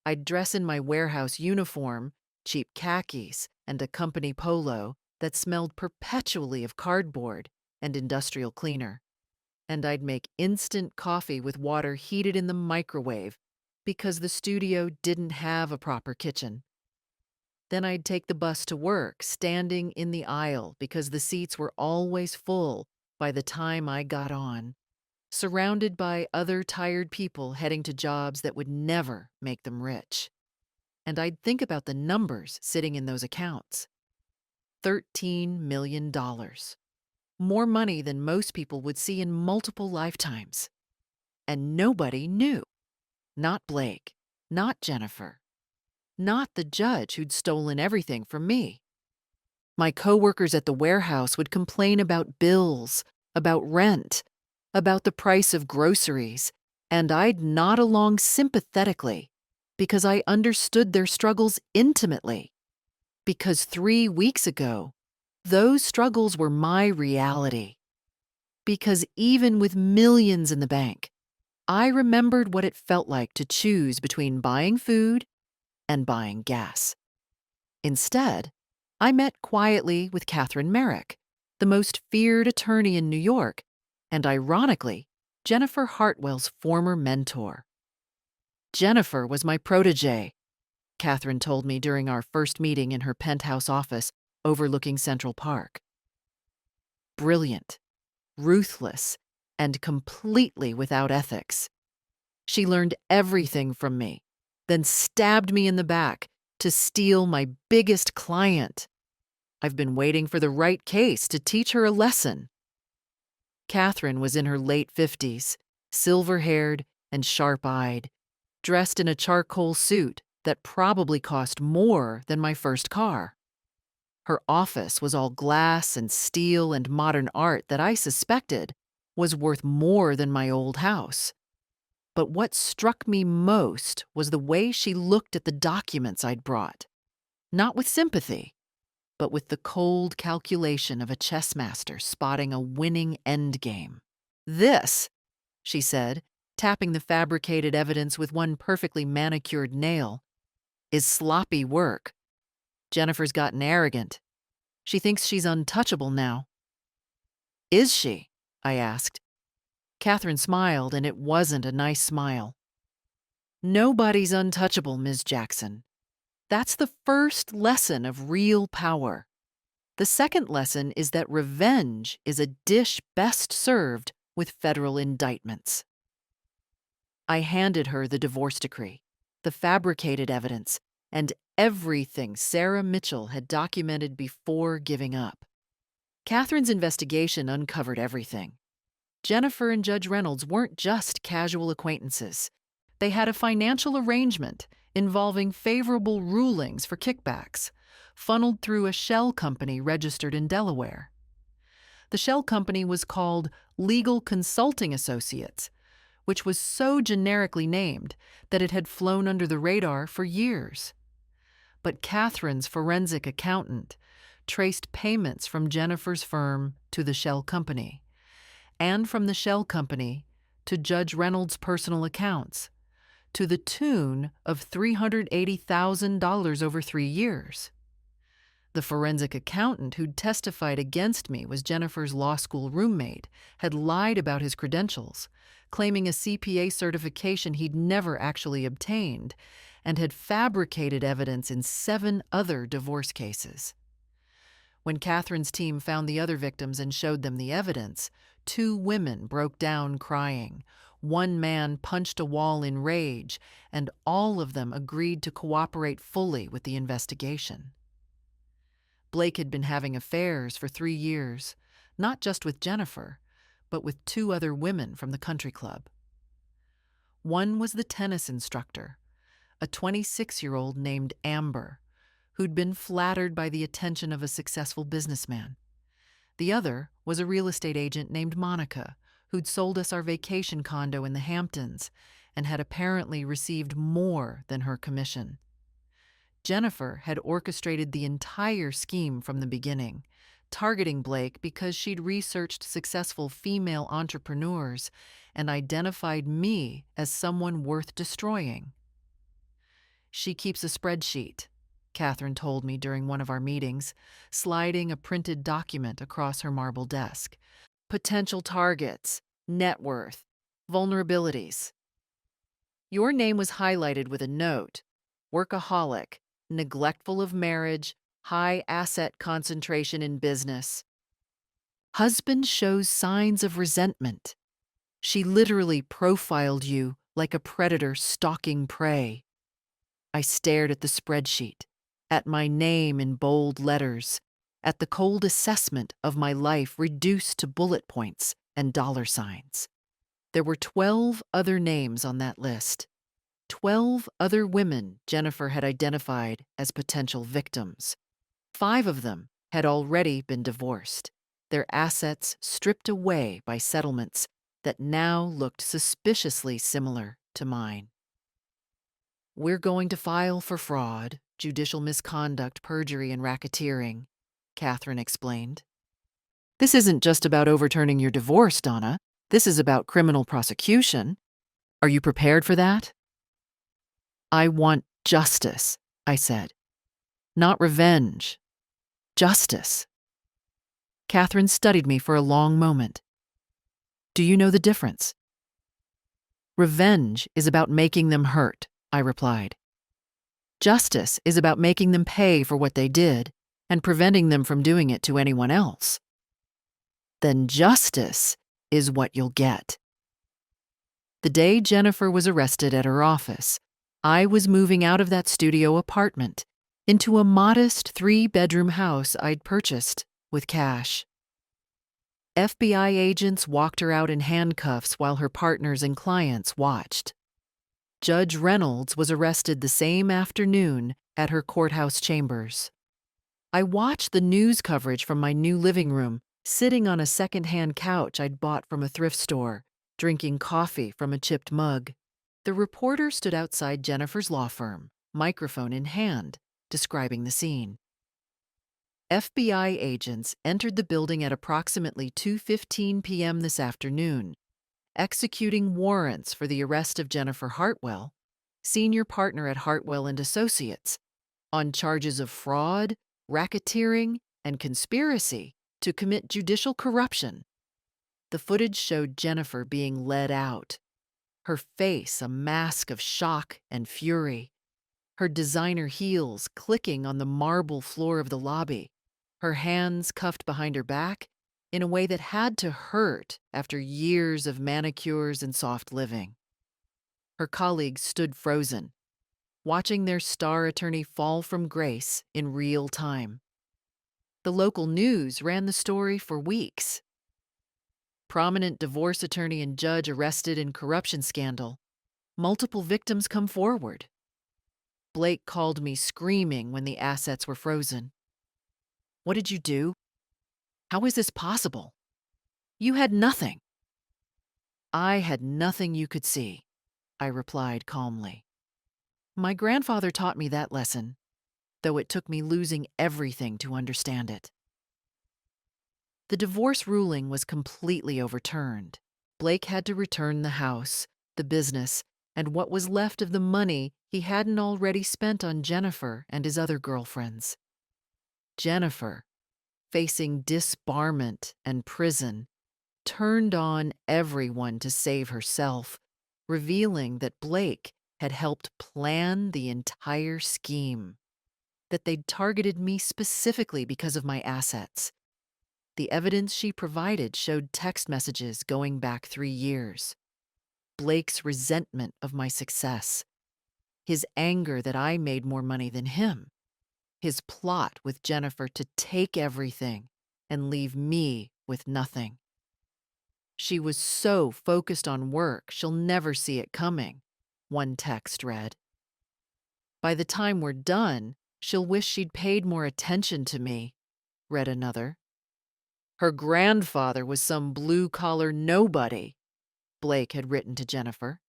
I'd dress in my warehouse uniform, cheap khakis, and a company polo that smelled perpetually of cardboard and industrial cleaner. And I'd make instant coffee with water heated in the microwave because the studio didn't have a proper kitchen. Then I'd take the bus to work, standing in the aisle because the seats were always full by the time I got on, surrounded by other tired people heading to jobs that would never make them rich. And I'd think about the numbers sitting in those accounts. $13 million. More money than most people would see in multiple lifetimes. And nobody knew. Not Blake, not Jennifer, not the judge who'd stolen everything from me. My coworkers at the warehouse would complain about bills, about rent, about the price of groceries, and I'd nod along sympathetically because I understood their struggles intimately. Because 3 weeks ago, those struggles were my reality. Because even with millions in the bank, I remembered what it felt like to choose between buying food and buying gas. Instead, I met quietly with Catherine Merrick, the most feared attorney in New York, and ironically, Jennifer Hartwell's former mentor. Jennifer was my protege, Catherine told me during our first meeting in her penthouse office overlooking Central Park. Brilliant, ruthless, and completely without ethics. She learned everything from me, then stabbed me in the back to steal my biggest client. I've been waiting for the right case to teach her a lesson. Catherine was in her late 50s, silver-haired and sharp-eyed, dressed in a charcoal suit that probably cost more than my first car. Her office was all glass and steel and modern art that I suspected was worth more than my old house. But what struck me most was the way she looked at the documents I'd brought. Not with sympathy, but with the cold calculation of a chess master spotting a winning endgame. "This," she said, tapping the fabricated evidence with one perfectly manicured nail, "is sloppy work. Jennifer's gotten arrogant. She thinks she's untouchable now." "Is she?" I asked. Catherine smiled, and it wasn't a nice smile. "Nobody's untouchable, Ms. Jackson. That's the first lesson of real power. The second lesson is that revenge is a dish best served with federal indictments." I handed her the divorce decree, the fabricated evidence, and everything Sarah Mitchell had documented before giving up. Catherine's investigation uncovered everything. Jennifer and Judge Reynolds weren't just casual acquaintances. They had a financial arrangement involving favorable rulings for kickbacks, funneled through a shell company registered in Delaware. The shell company was called Legal Consulting Associates, which was so generically named that it had flown under the radar for years. But Catherine's forensic accountant traced payments from Jennifer's firm to the shell company, and from the shell company to Judge Reynolds' personal accounts, to the tune of $380,000 over 3 years. The forensic accountant who'd testified against me was Jennifer's law school roommate, had lied about his credentials, claiming a CPA certification he'd never actually obtained, and had fabricated evidence in 7 other divorce cases. When Catherine's team found the other victims and showed them the evidence, 2 women broke down crying. 1 man punched a wall in rage, and all of them agreed to cooperate fully with the investigation. Blake had been having affairs for 3 years, not just with Jennifer, but with 2 other women from the country club. One was the tennis instructor, a 26-year-old named Amber, who'd been flattered by the attention of a successful businessman. The other was a real estate agent named Monica, who'd sold us our vacation condo in the Hamptons and had apparently received more than her commission. Jennifer had orchestrated the entire scheme from the beginning, targeting Blake because she'd researched successful female entrepreneurs and identified me as someone worth destroying. She keeps a spreadsheet, Catherine told me during one of our meetings, sliding a printed document across her marble desk. Potential targets, net worth, vulnerabilities. Your name was highlighted with a note: workaholic, neglectful of marriage, high asset concentration in business. Husband shows signs of resentment. She literally profiled you like a predator stalking prey. I stared at the spreadsheet, at my name in bold letters, at the cold assessment of my life reduced to bullet points and dollar signs. There were 12 other names on that list. 12 other women Jennifer had identified as potential victims. 5 of them had already been divorced, their assets stripped away by settlements that now looked suspiciously similar to mine. We're going to file for fraud, judicial misconduct, perjury, and racketeering, Catherine explained. This isn't just about overturning your divorce, Donna. This is about criminal prosecution. Are you prepared for that? I want justice, I said. Not revenge. Justice. Catherine studied me for a long moment. Do you know the difference? Revenge is about making them hurt, I replied. Justice is about making them pay for what they did and preventing them from doing it to anyone else. Then justice is what you'll get. The day Jennifer was arrested at her office, I was moving out of that studio apartment into a modest 3-bedroom house I'd purchased with cash. FBI agents walked her out in handcuffs while her partners and clients watched. Judge Reynolds was arrested the same afternoon at her courthouse chambers. I watched the news coverage from my new living room, sitting on a second-hand couch I'd bought from a thrift store, drinking coffee from a chipped mug. The reporter stood outside Jennifer's law firm, microphone in hand, describing the scene. FBI agents entered the building at approximately 2:15 p.m. this afternoon, executing warrants for the arrest of Jennifer Hartwell, senior partner at Hartwell and Associates, on charges of fraud, racketeering, and conspiracy to commit judicial corruption. The footage showed Jennifer being led out, her face a mask of shock and fury, her designer heels clicking on the marble floor of the lobby, her hands cuffed behind her back in a way that had to hurt after years of manicures and soft living. Her colleagues stood frozen, watching their star attorney fall from grace in real time. The local news ran the story for weeks. Prominent divorce attorney and judge arrested in corruption scandal. Multiple victims come forward. Blake called me screaming when the assets were frozen. What did you do? How is this possible? You had nothing. I had nothing you could see, I replied calmly. My grandfather taught me that lesson, though it took me losing everything to understand it. The divorce ruling was completely overturned. Blake had to return the house, the business, and what was left of the money he hadn't already spent on Jennifer and his other girlfriends. Jennifer, facing disbarment and prison, turned on everyone to save herself, revealing that Blake had helped plan the entire scheme, that they'd targeted me specifically because of my assets. The evidence she provided showed text messages going back 3 years. Blake's resentment of my success, his anger that I made more money than him, his plot with Jennifer to take everything and leave me with nothing. She was so focused on work, she'll never see it coming, one text read. By the time we're done, she'll wish she'd paid more attention to me, read another. Her grandfather was some blue-collar nobody, Blake had written to Jennifer.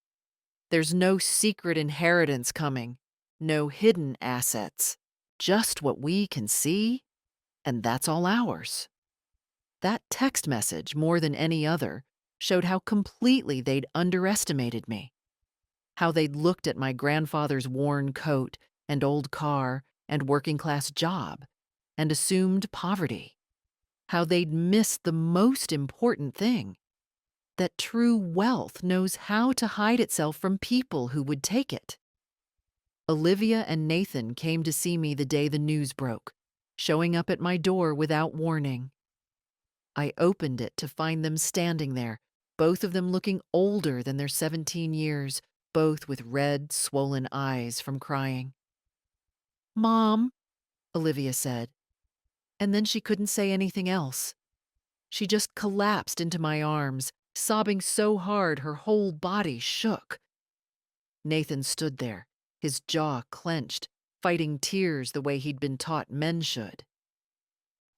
There's no secret inheritance coming, no hidden assets, just what we can see, and that's all ours. That text message, more than any other, showed how completely they'd underestimated me, how they'd looked at my grandfather's worn coat and old car and working-class job and assumed poverty, how they'd missed the most important thing, that true wealth knows how to hide itself from people who would take it. Olivia and Nathan came to see me the day the news broke, showing up at my door without warning. I opened it to find them standing there, both of them looking older than their 17 years, both with red, swollen eyes from crying. "Mom," Olivia said, and then she couldn't say anything else. She just collapsed into my arms, sobbing so hard her whole body shook. Nathan stood there, his jaw clenched, fighting tears the way he'd been taught men should.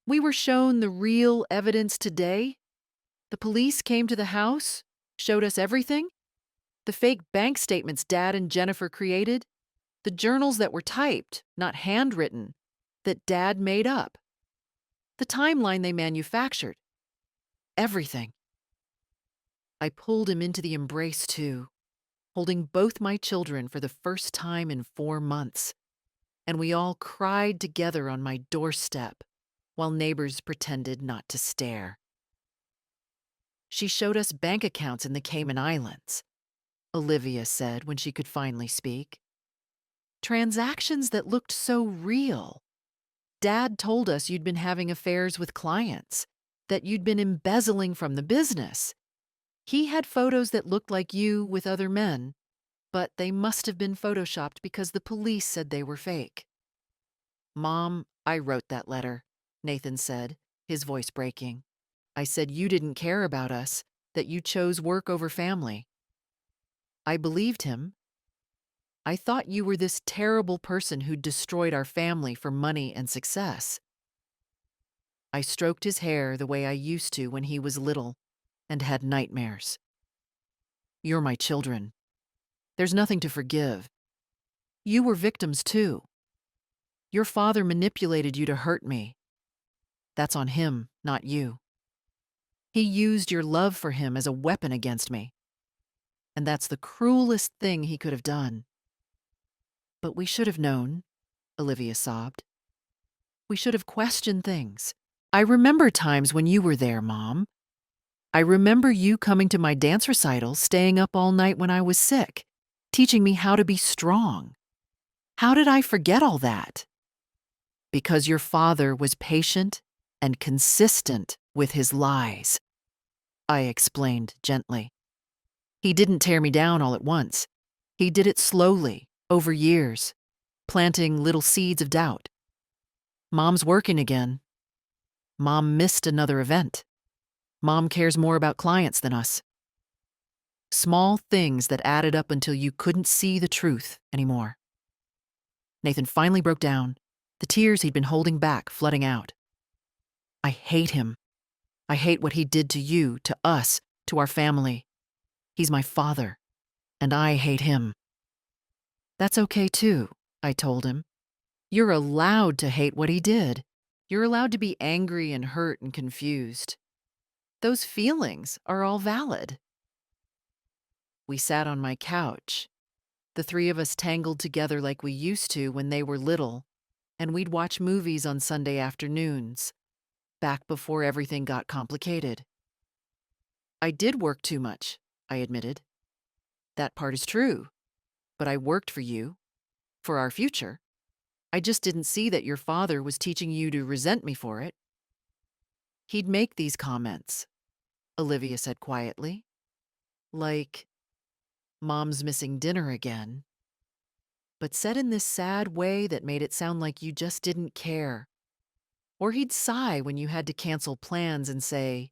"We were shown the real evidence today. The police came to the house, showed us everything. The fake bank statements Dad and Jennifer created. The journals that were typed, not handwritten, that Dad made up. The timeline they manufactured. Everything." I pulled him into the embrace, too, holding both my children for the first time in 4 months, and we all cried together on my doorstep while neighbors pretended not to stare. "She showed us bank accounts in the Cayman Islands," Olivia said when she could finally speak. "Transactions that looked so real. Dad told us you'd been having affairs with clients, that you'd been embezzling from the business. He had photos that looked like you with other men, but they must have been photoshopped because the police said they were fake." "Mom, I wrote that letter," Nathan said, his voice breaking. "I said you didn't care about us, that you chose work over family. I believed him. I thought you were this terrible person who'd destroyed our family for money and success." I stroked his hair the way I used to when he was little and had nightmares. "You're my children. There's nothing to forgive. You were victims too. Your father manipulated you to hurt me. That's on him, not you. He used your love for him as a weapon against me. And that's the cruelest thing he could have done." "But we should have known," Olivia sobbed. "We should have questioned things. I remember times when you were there, Mom. I remember you coming to my dance recitals, staying up all night when I was sick, teaching me how to be strong. How did I forget all that?" "Because your father was patient and consistent with his lies," I explained gently. "He didn't tear me down all at once. He did it slowly, over years, planting little seeds of doubt. Mom's working again. Mom missed another event. Mom cares more about clients than us. Small things that added up until you couldn't see the truth anymore." Nathan finally broke down, the tears he'd been holding back flooding out. "I hate him. I hate what he did to you, to us, to our family. He's my father, and I hate him." "That's okay too," I told him. "You're allowed to hate what he did. You're allowed to be angry and hurt and confused. Those feelings are all valid." We sat on my couch, the three of us tangled together like we used to when they were little, and we'd watch movies on Sunday afternoons, back before everything got complicated. "I did work too much," I admitted. "That part is true, but I worked for you, for our future. I just didn't see that your father was teaching you to resent me for it." "He'd make these comments," Olivia said quietly, like, "Mom's missing dinner again," but said in this sad way that made it sound like you just didn't care. Or he'd sigh when you had to cancel plans and say,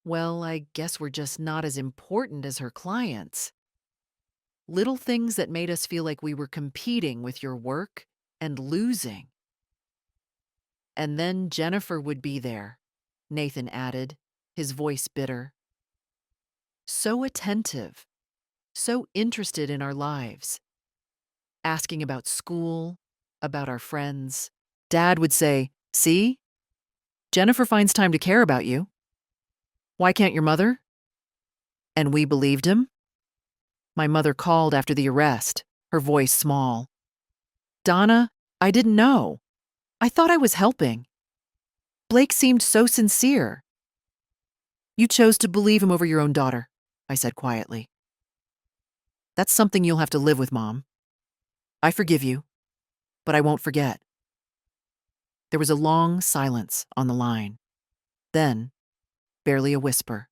"Well, I guess we're just not as important as her clients." Little things that made us feel like we were competing with your work and losing. And then Jennifer would be there, Nathan added, his voice bitter. So attentive, so interested in our lives, asking about school, about our friends. Dad would say, "See? Jennifer finds time to care about you. Why can't your mother?" And we believed him. My mother called after the arrest, her voice small. "Donna, I didn't know. I thought I was helping. Blake seemed so sincere." "You chose to believe him over your own daughter," I said quietly. "That's something you'll have to live with, Mom. I forgive you, but I won't forget." There was a long silence on the line. Then, barely a whisper,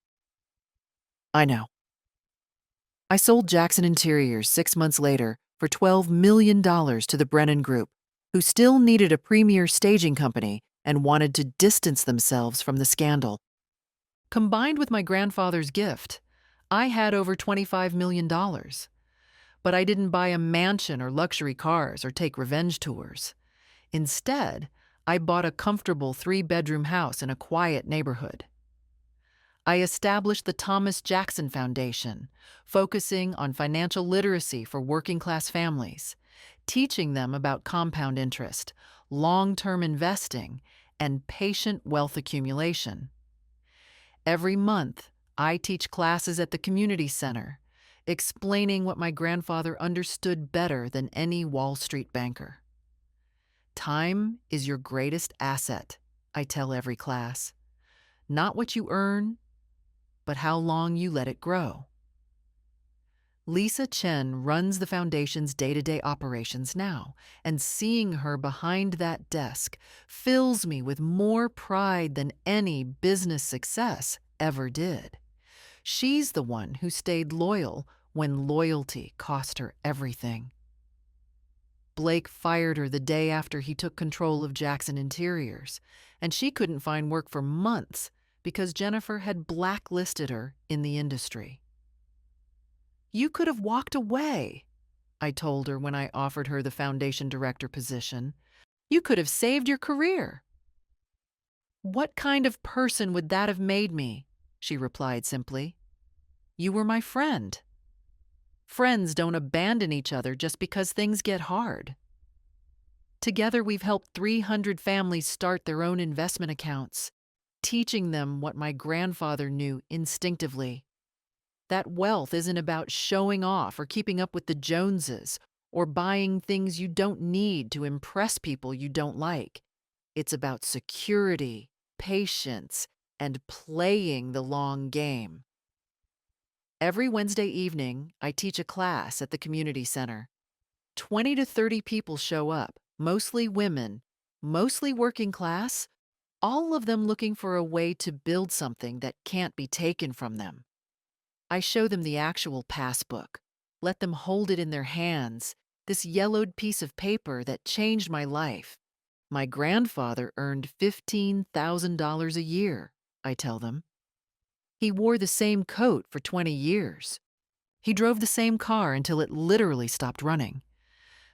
"I know." I sold Jackson Interiors 6 months later for $12 million to the Brennan Group, who still needed a premier staging company and wanted to distance themselves from the scandal. Combined with my grandfather's gift, I had over $25 million. But I didn't buy a mansion or luxury cars or take revenge tours. Instead, I bought a comfortable 3-bedroom house in a quiet neighborhood. I established the Thomas Jackson Foundation, focusing on financial literacy for working-class families, teaching them about compound interest, long-term investing, and patient wealth accumulation. Every month, I teach classes at the community center, explaining what my grandfather understood better than any Wall Street banker. Time is your greatest asset, I tell every class. Not what you earn, but how long you let it grow. Lisa Chen runs the foundation's day-to-day operations now, and seeing her behind that desk fills me with more pride than any business success ever did. She's the one who stayed loyal when loyalty cost her everything. Blake fired her the day after he took control of Jackson Interiors, and she couldn't find work for months because Jennifer had blacklisted her in the industry. "You could have walked away," I told her when I offered her the foundation director position. "You could have saved your career." "What kind of person would that have made me?" she replied simply. "You were my friend. Friends don't abandon each other just because things get hard." Together, we've helped 300 families start their own investment accounts, teaching them what my grandfather knew instinctively. That wealth isn't about showing off or keeping up with the Joneses or buying things you don't need to impress people you don't like. It's about security, patience, and playing the long game. Every Wednesday evening, I teach a class at the community center. 20 to 30 people show up, mostly women, mostly working class, all of them looking for a way to build something that can't be taken from them. I show them the actual passbook, let them hold it in their hands, this yellowed piece of paper that changed my life. My grandfather earned $15,000 a year, I tell them. He wore the same coat for 20 years. He drove the same car until it literally stopped running.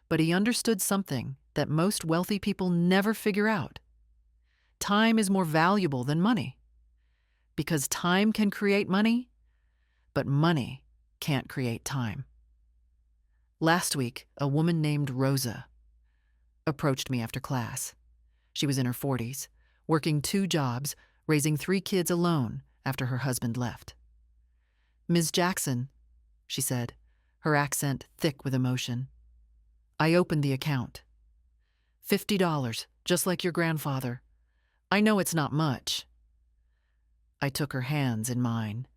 But he understood something that most wealthy people never figure out. Time is more valuable than money. Because time can create money, but money can't create time. Last week, a woman named Rosa approached me after class. She was in her 40s, working 2 jobs, raising 3 kids alone after her husband left. "Ms. Jackson," she said, her accent thick with emotion. I opened the account. $50, just like your grandfather. I know it's not much. I took her hands in mine.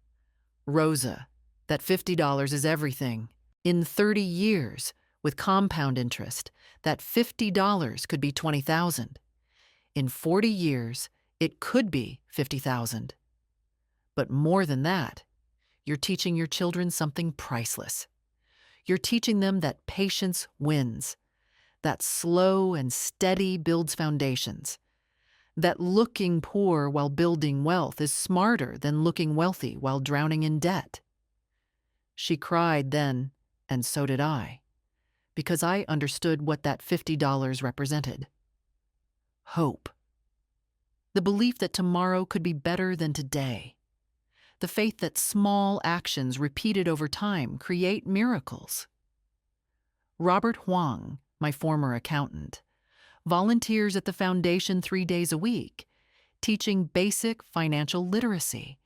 "Rosa, that $50 is everything. In 30 years, with compound interest, that $50 could be $20,000. In 40 years, it could be $50,000. But more than that, you're teaching your children something priceless. You're teaching them that patience wins, that slow and steady builds foundations, that looking poor while building wealth is smarter than looking wealthy while drowning in debt." She cried then, and so did I, because I understood what that $50 represented. Hope. The belief that tomorrow could be better than today. The faith that small actions repeated over time create miracles. Robert Huang, my former accountant, volunteers at the foundation 3 days a week, teaching basic financial literacy.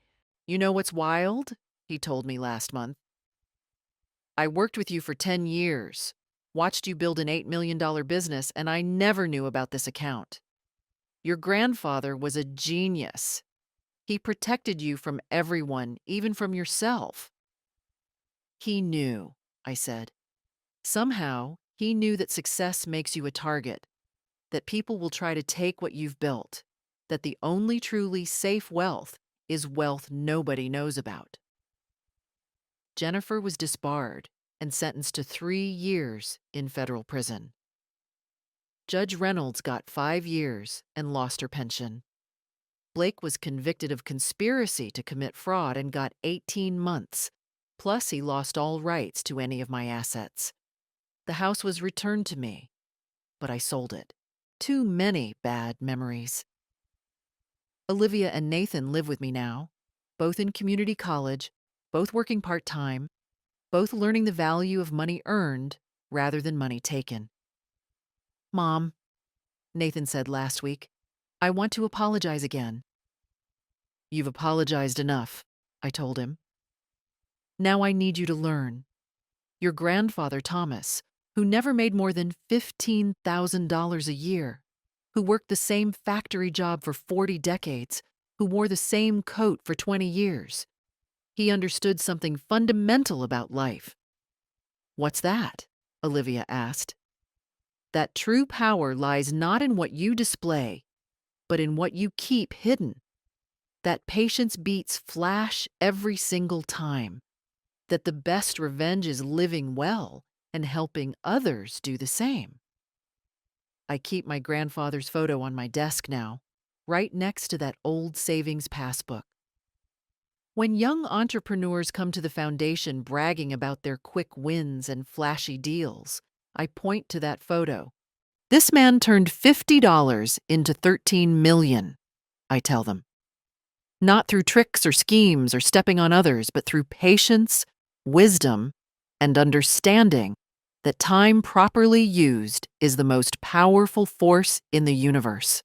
You know what's wild? He told me last month. I worked with you for 10 years, watched you build an $8 million business, and I never knew about this account. Your grandfather was a genius. He protected you from everyone, even from yourself. He knew, I said. Somehow, he knew that success makes you a target, that people will try to take what you've built, that the only truly safe wealth is wealth nobody knows about. Jennifer was disbarred and sentenced to 3 years in federal prison. Judge Reynolds got 5 years and lost her pension. Blake was convicted of conspiracy to commit fraud and got 18 months, plus he lost all rights to any of my assets. The house was returned to me, but I sold it. Too many bad memories. Olivia and Nathan live with me now, both in community college, both working part-time, both learning the value of money earned rather than money taken. Mom, Nathan said last week, I want to apologize again. You've apologized enough, I told him. Now I need you to learn. Your grandfather, Thomas, who never made more than $15,000 a year, who worked the same factory job for 40 decades, who wore the same coat for 20 years. He understood something fundamental about life. What's that? Olivia asked. That true power lies not in what you display, but in what you keep hidden. That patience beats flash every single time. That the best revenge is living well and helping others do the same. I keep my grandfather's photo on my desk now, right next to that old savings passbook. When young entrepreneurs come to the foundation bragging about their quick wins and flashy deals, I point to that photo. This man turned $50 into $13 million, I tell them. Not through tricks or schemes or stepping on others, but through patience, wisdom, and understanding that time properly used is the most powerful force in the universe.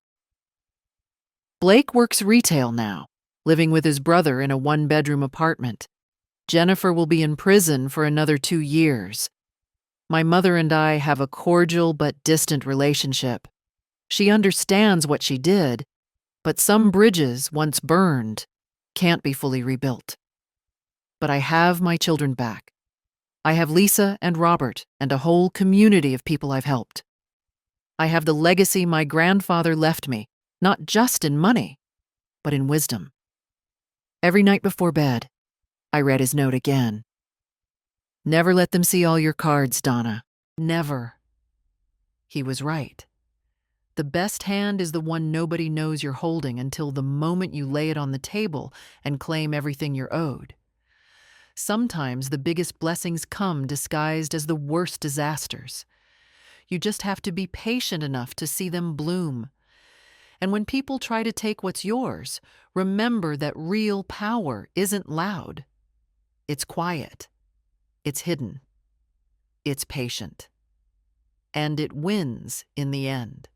Blake works retail now, living with his brother in a 1-bedroom apartment. Jennifer will be in prison for another 2 years. My mother and I have a cordial but distant relationship. She understands what she did, but some bridges, once burned, can't be fully rebuilt. But I have my children back. I have Lisa and Robert and a whole community of people I've helped. I have the legacy my grandfather left me, not just in money, but in wisdom. Every night before bed, I read his note again. Never let them see all your cards, Donna. Never. He was right. The best hand is the one nobody knows you're holding until the moment you lay it on the table and claim everything you're owed. Sometimes the biggest blessings come disguised as the worst disasters. You just have to be patient enough to see them bloom. And when people try to take what's yours, remember that real power isn't loud. It's quiet. It's hidden. It's patient. And it wins in the end.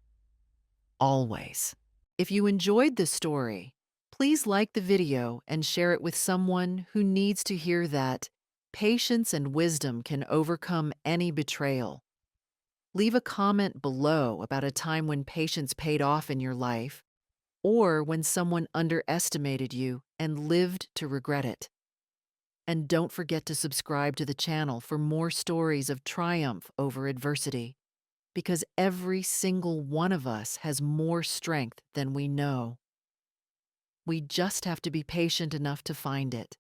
Always. If you enjoyed this story, please like the video and share it with someone who needs to hear that patience and wisdom can overcome any betrayal. Leave a comment below about a time when patience paid off in your life, or when someone underestimated you and lived to regret it. And don't forget to subscribe to the channel for more stories of triumph over adversity, because every single one of us has more strength than we know. We just have to be patient enough to find it.